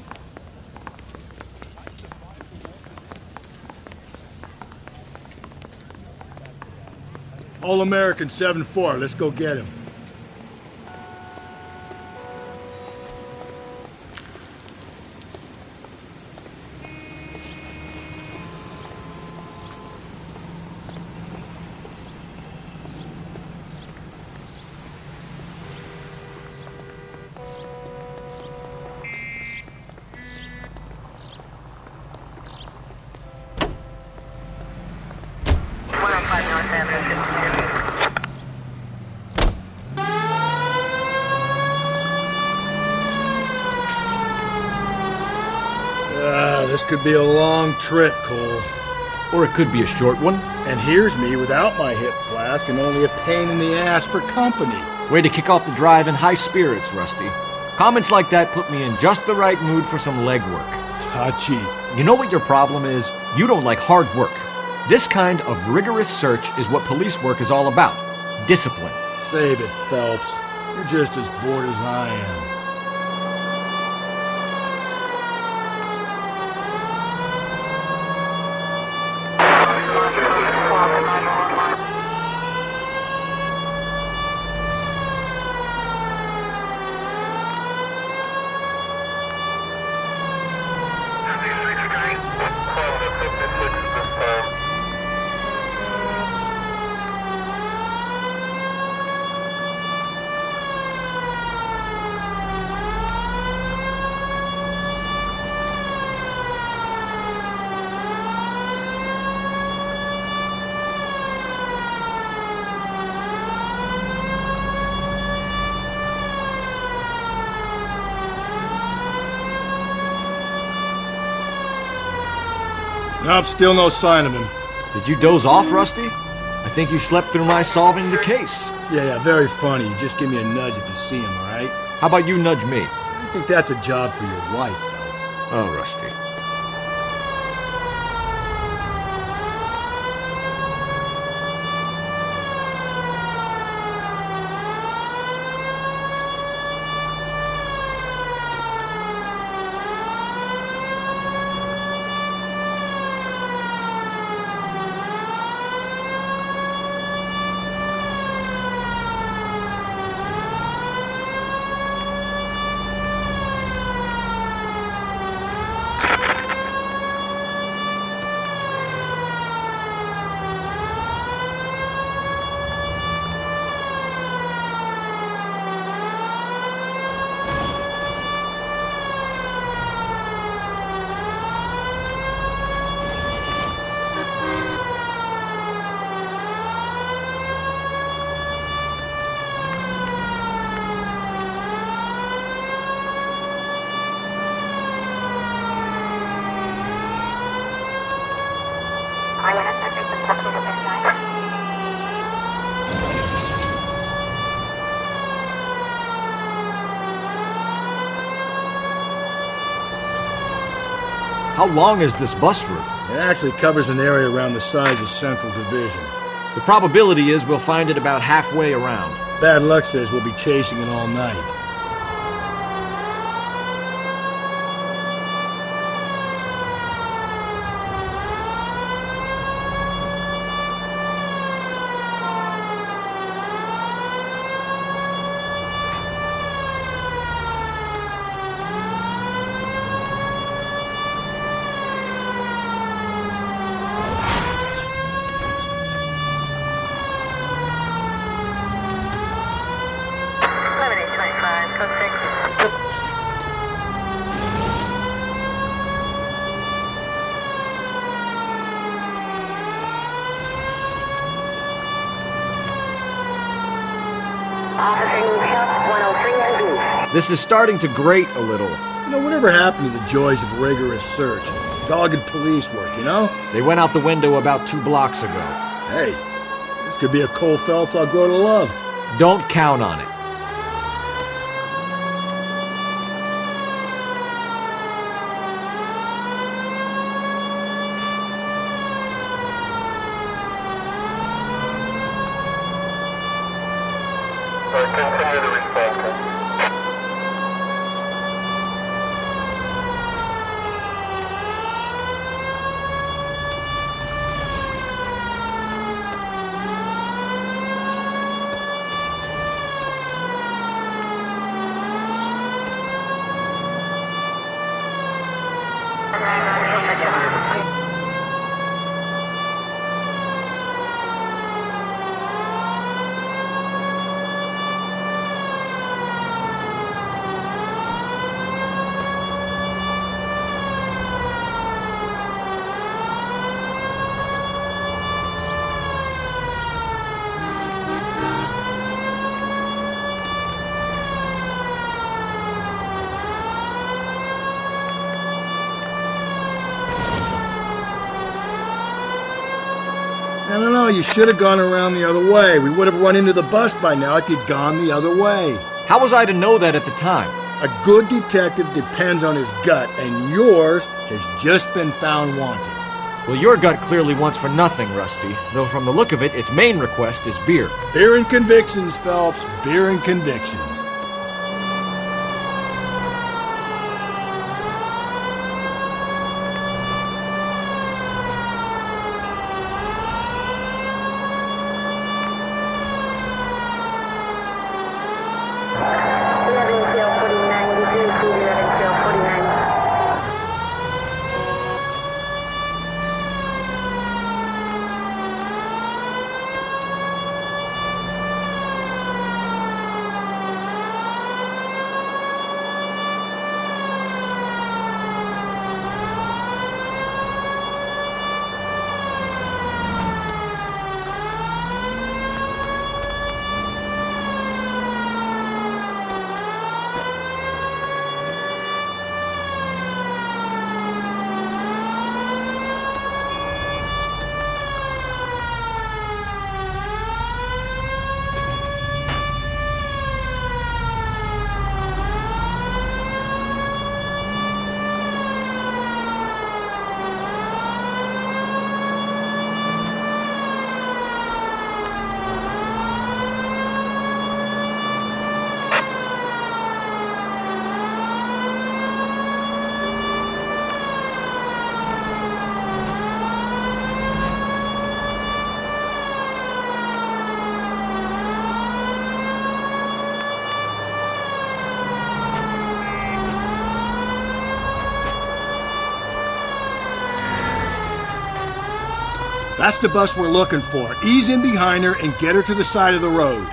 All-American 7-4. Let's go get him. This could be a long trip, Cole. Or it could be a short one. And here's me without my hip flask and only a pain in the ass for company. Way to kick off the drive in high spirits, Rusty. Comments like that put me in just the right mood for some legwork. Touchy. You know what your problem is? You don't like hard work. This kind of rigorous search is what police work is all about. Discipline. Save it, Phelps. You're just as bored as I am. Nope, still no sign of him. Did you doze off, Rusty? I think you slept through my solving the case. Yeah, very funny. You just give me a nudge if you see him, all right? How about you nudge me? I think that's a job for your wife, Phelps. Oh, Rusty. How long is this bus route? It actually covers an area around the size of Central Division. The probability is we'll find it about halfway around. Bad luck says we'll be chasing it all night. This is starting to grate a little. You know, whatever happened to the joys of rigorous search? Dogged police work, you know? They went out the window about 2 blocks ago. Hey, this could be a Cole Phelps I'll grow to love. Don't count on it. Continue the response. No, you should have gone around the other way. We would have run into the bus by now if you'd gone the other way. How was I to know that at the time? A good detective depends on his gut, and yours has just been found wanting. Well, your gut clearly wants for nothing, Rusty. Though from the look of it, its main request is beer. Beer and convictions, Phelps. Beer and convictions. That's the bus we're looking for. Ease in behind her and get her to the side of the road.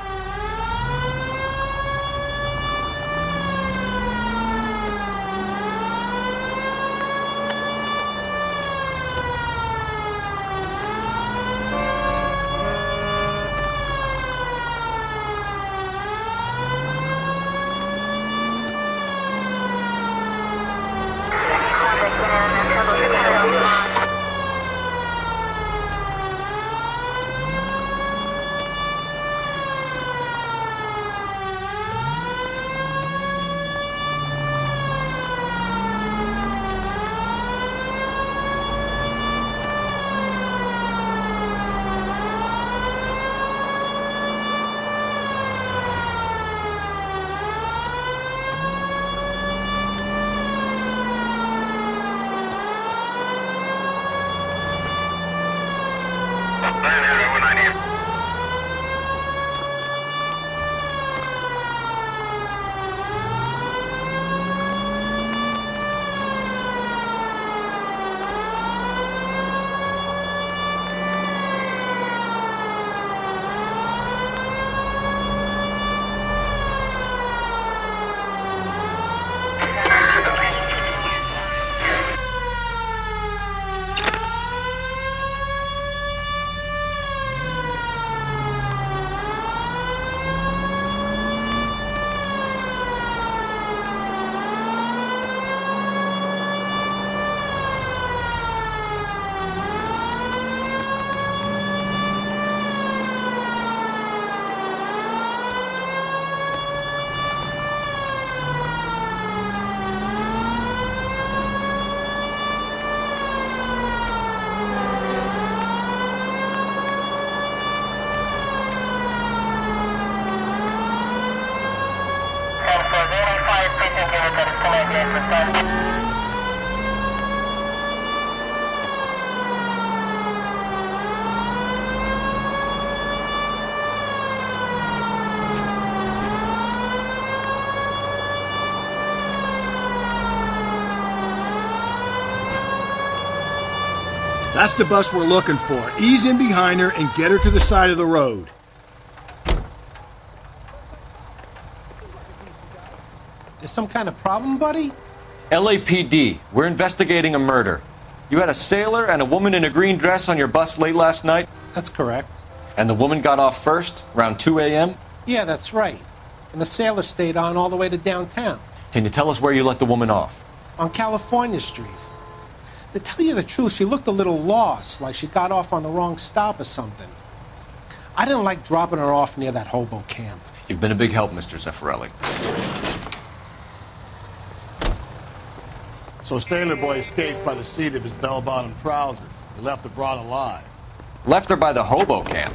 That's the bus we're looking for. Ease in behind her and get her to the side of the road. There's some kind of problem, buddy? LAPD, we're investigating a murder. You had a sailor and a woman in a green dress on your bus late last night? That's correct. And the woman got off first, around 2 a.m.? Yeah, that's right. And the sailor stayed on all the way to downtown. Can you tell us where you let the woman off? On California Street. To tell you the truth, she looked a little lost, like she got off on the wrong stop or something. I didn't like dropping her off near that hobo camp. You've been a big help, Mr. Zeffirelli. So Sailor Boy escaped by the seat of his bell-bottom trousers. He left the broad alive. Left her by the hobo camp.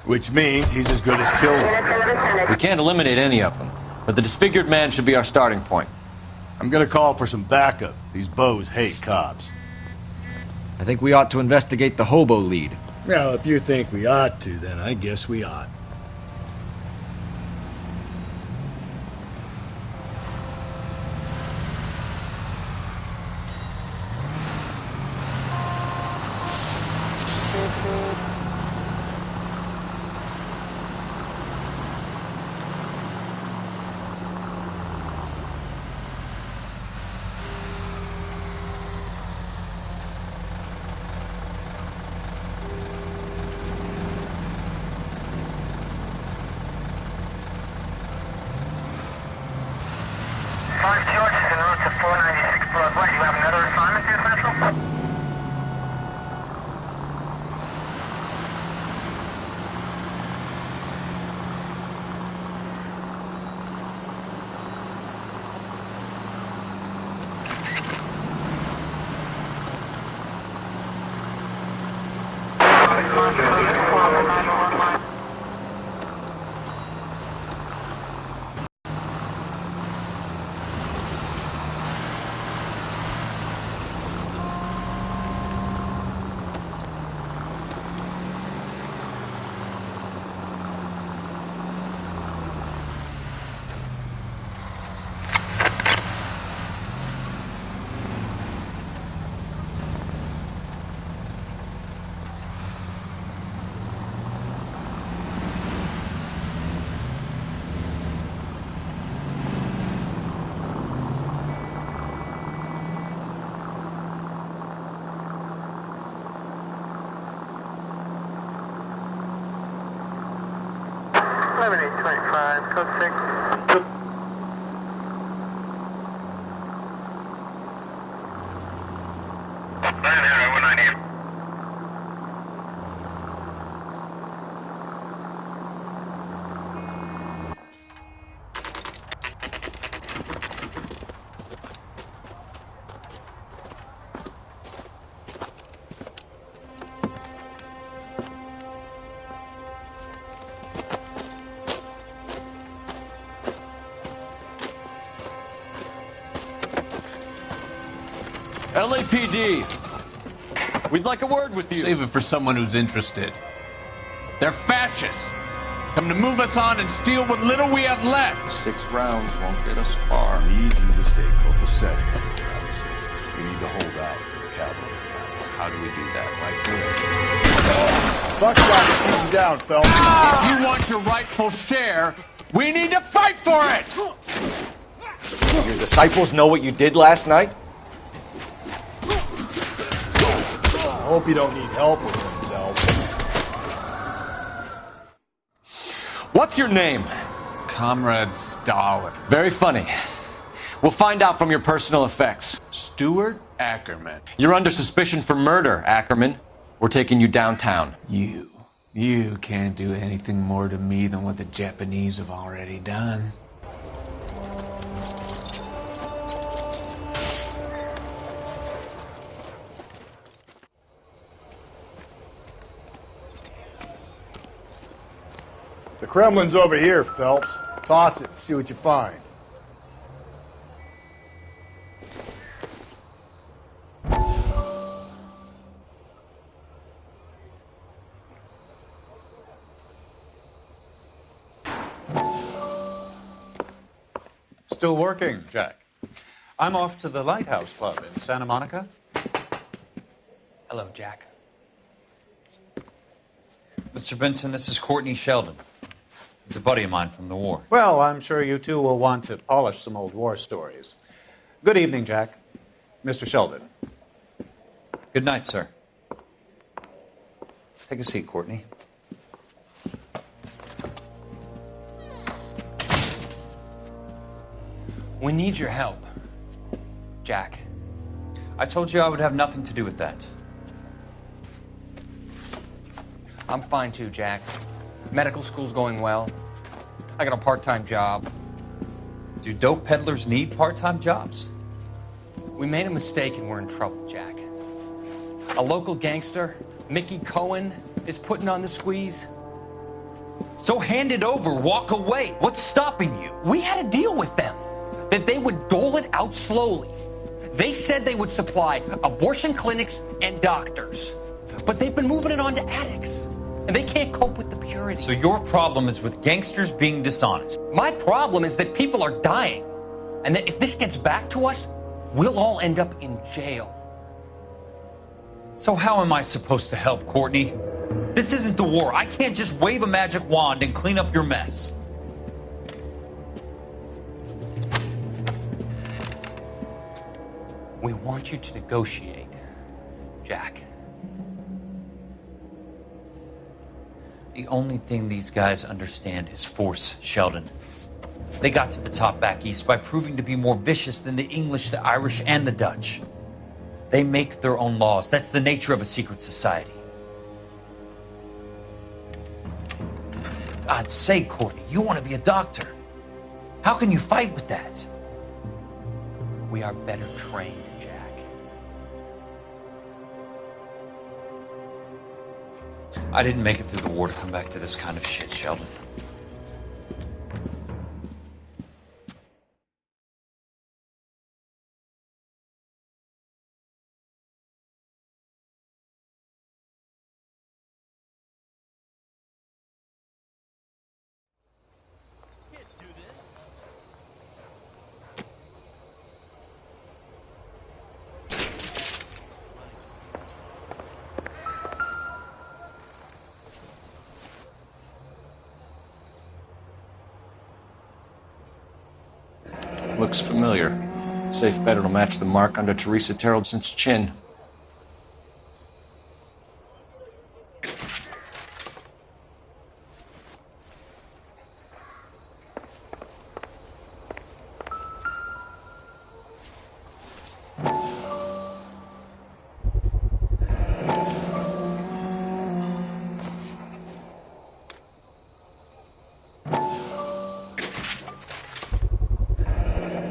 Which means he's as good as killed her. We can't eliminate any of them, but the disfigured man should be our starting point. I'm gonna call for some backup. These bows hate cops. I think we ought to investigate the hobo lead. Well, if you think we ought to, then I guess we ought. Code 6. LAPD, we'd like a word with you. Save it for someone who's interested. They're fascists. Come to move us on and steal what little we have left. 6 rounds won't get us far. I need you to stay copacetic. You need to hold out to the cavalry. How do we do that? Like this. Buckshot, keep you down, Phelps. If you want your rightful share, we need to fight for it! Your disciples know what you did last night? I hope you don't need help with himself. What's your name? Comrade Stalin. Very funny. We'll find out from your personal effects. Stuart Ackerman. You're under suspicion for murder, Ackerman. We're taking you downtown. You can't do anything more to me than what the Japanese have already done. The Kremlin's over here, Phelps. Toss it, see what you find. still working, Jack. I'm off to the Lighthouse Club in Santa Monica. Hello, Jack. Mr. Benson, this is Courtney Sheldon. He's a buddy of mine from the war. Well, I'm sure you two will want to polish some old war stories. Good evening, Jack. Mr. Sheldon. Good night, sir. Take a seat, Courtney. We need your help, Jack. I told you I would have nothing to do with that. I'm fine too, Jack. Medical school's going well. I got a part-time job. Do dope peddlers need part-time jobs? We made a mistake and we're in trouble, Jack. A local gangster, Mickey Cohen, is putting on the squeeze. So hand it over, walk away. What's stopping you? We had a deal with them that they would dole it out slowly. They said they would supply abortion clinics and doctors, but they've been moving it on to addicts, and they can't cope with the purity. So your problem is with gangsters being dishonest? My problem is that people are dying, and that if this gets back to us, we'll all end up in jail. So how am I supposed to help, Courtney? This isn't the war. I can't just wave a magic wand and clean up your mess. We want you to negotiate, Jack. The only thing these guys understand is force, Sheldon. They got to the top back east by proving to be more vicious than the English, the Irish, and the Dutch. They make their own laws. That's the nature of a secret society. For God's sake, Courtney, you want to be a doctor. How can you fight with that? We are better trained, Jack. I didn't make it through the war to come back to this kind of shit, Sheldon. Looks familiar. Safe bet it'll match the mark under Teresa Terrelson's chin.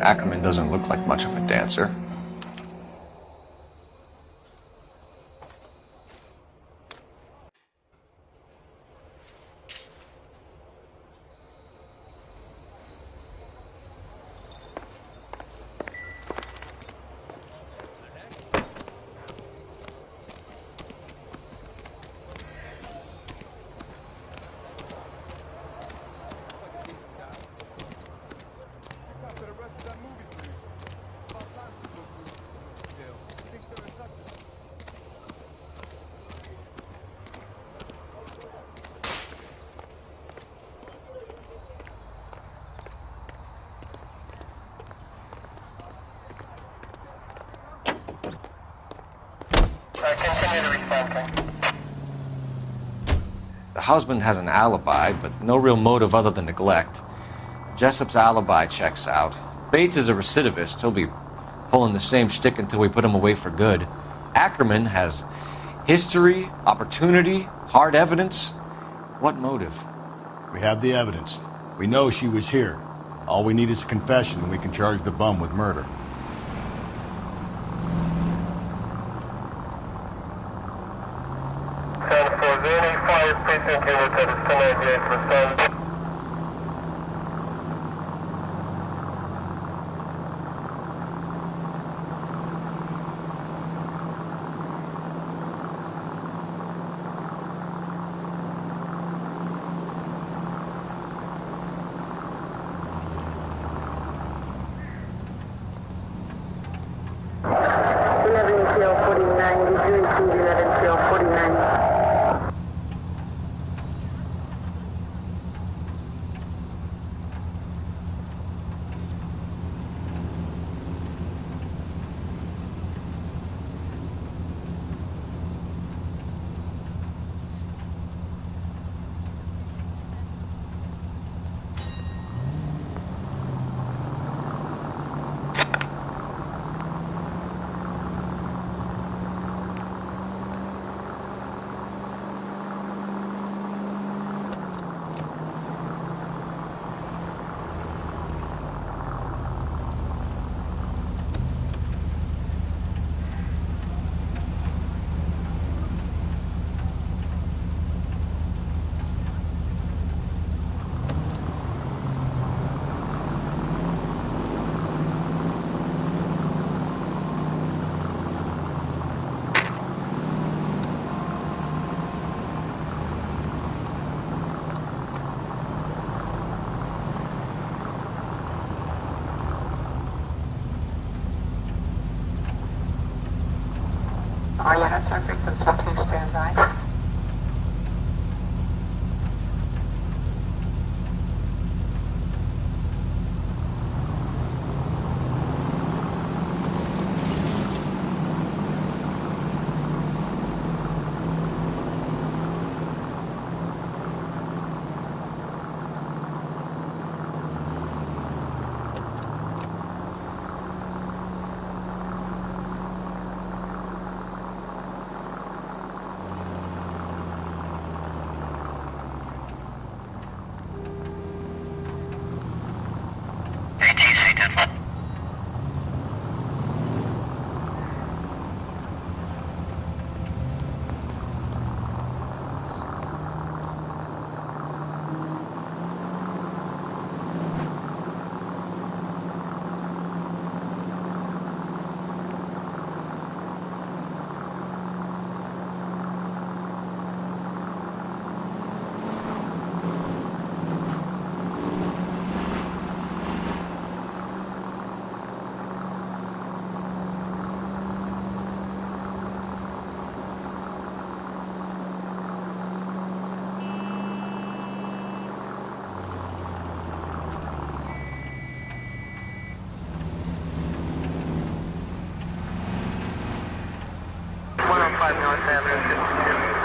Ackerman doesn't look like much of a dancer. Continue to respond. The husband has an alibi, but no real motive other than neglect. Jessup's alibi checks out. Bates is a recidivist. He'll be pulling the same shtick until we put him away for good. Ackerman has history, opportunity, hard evidence. What motive? We have the evidence. We know she was here. All we need is a confession, and we can charge the bum with murder. you include 11 till 49? All units are frequency, please stand by. North Avenue 52.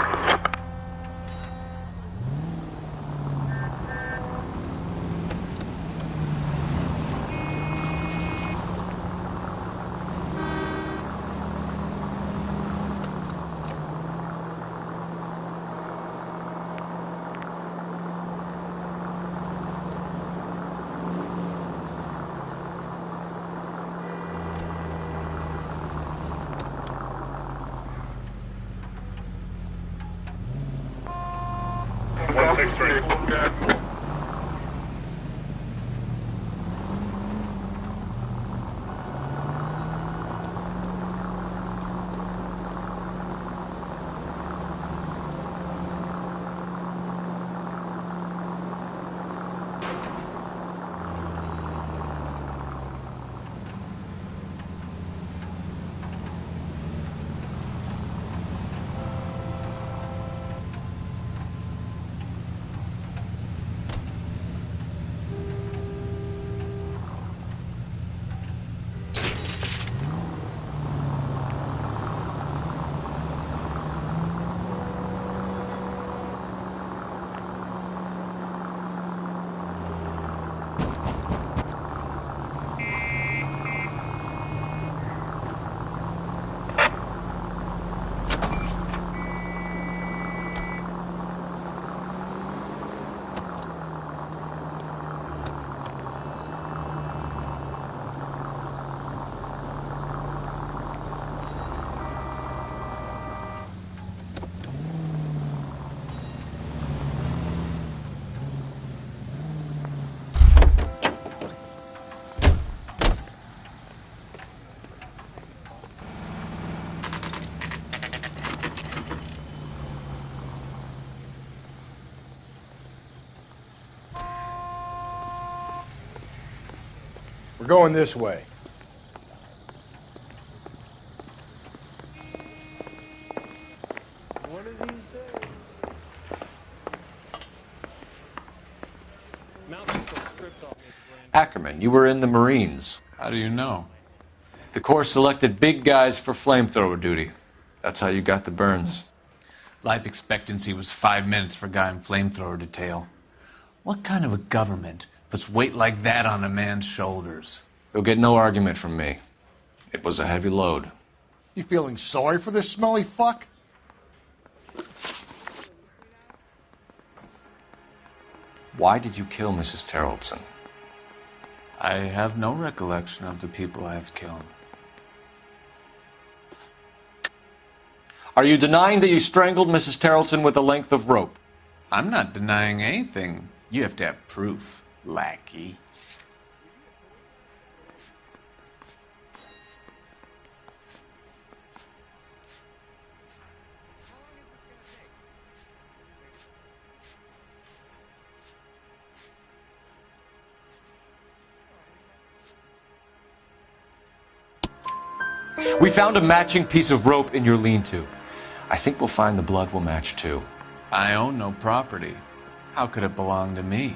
We're going this way. Ackerman, you were in the Marines. How do you know? The Corps selected big guys for flamethrower duty. That's how you got the burns. Life expectancy was 5 minutes for a guy in flamethrower detail. What kind of a government puts weight like that on a man's shoulders? You'll get no argument from me. It was a heavy load. You feeling sorry for this smelly fuck? Why did you kill Mrs. Terrellson? I have no recollection of the people I have killed. Are you denying that you strangled Mrs. Terrellson with a length of rope? I'm not denying anything. You have to have proof, lackey. We found a matching piece of rope in your lean-to. I think we'll find the blood will match too. I own no property. How could it belong to me?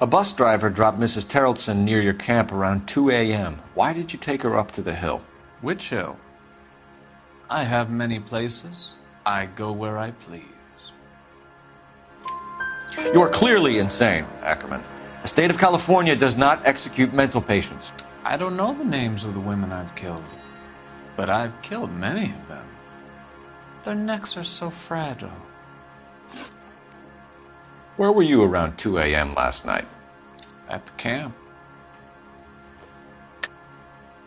A bus driver dropped Mrs. Terrellson near your camp around 2 a.m. Why did you take her up to the hill? Which hill? I have many places. I go where I please. You are clearly insane, Ackerman. The state of California does not execute mental patients. I don't know the names of the women I've killed, but I've killed many of them. Their necks are so fragile. Where were you around 2 a.m. last night? At the camp.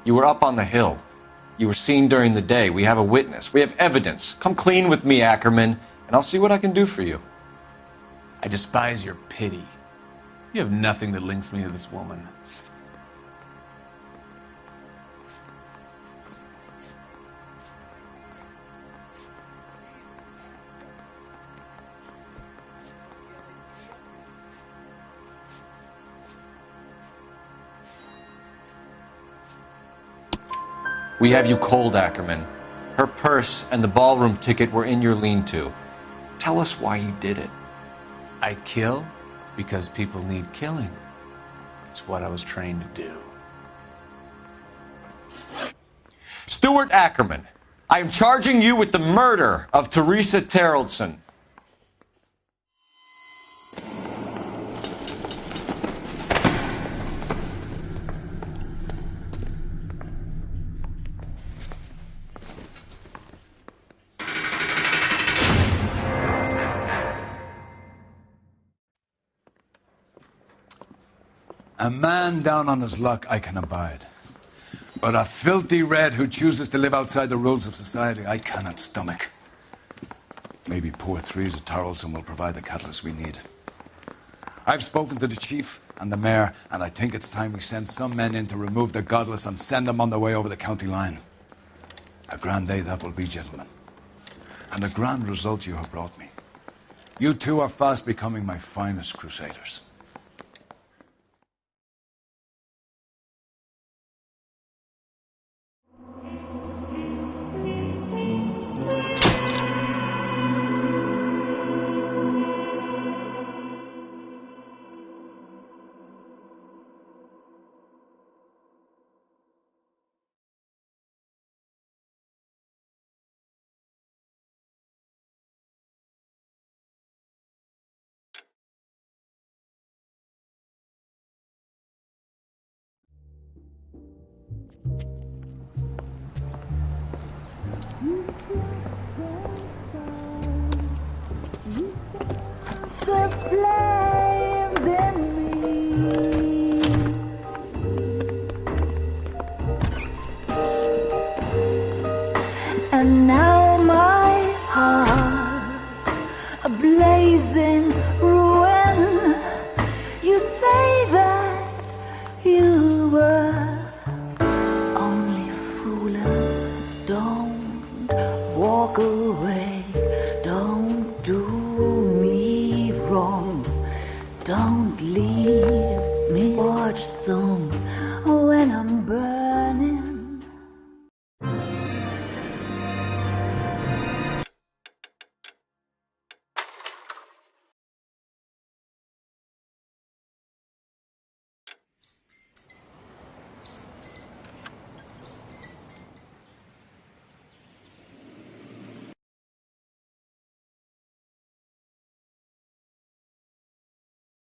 You were up on the hill. You were seen during the day. We have a witness. We have evidence. Come clean with me, Ackerman, and I'll see what I can do for you. I despise your pity. You have nothing that links me to this woman. We have you cold, Ackerman. Her purse and the ballroom ticket were in your lean-to. Tell us why you did it. I kill because people need killing. It's what I was trained to do. Stuart Ackerman, I am charging you with the murder of Teresa Terrellson. A man down on his luck I can abide. But a filthy red who chooses to live outside the rules of society I cannot stomach. Maybe poor Teresa Terrellson will provide the catalyst we need. I've spoken to the chief and the mayor, and I think it's time we send some men in to remove the godless and send them on their way over the county line. A grand day that will be, gentlemen. And a grand result you have brought me. You two are fast becoming my finest crusaders. And now my heart's a blazing ruin. You say that you were only fooling. Don't walk away. Don't do me wrong. Don't leave me. Watched some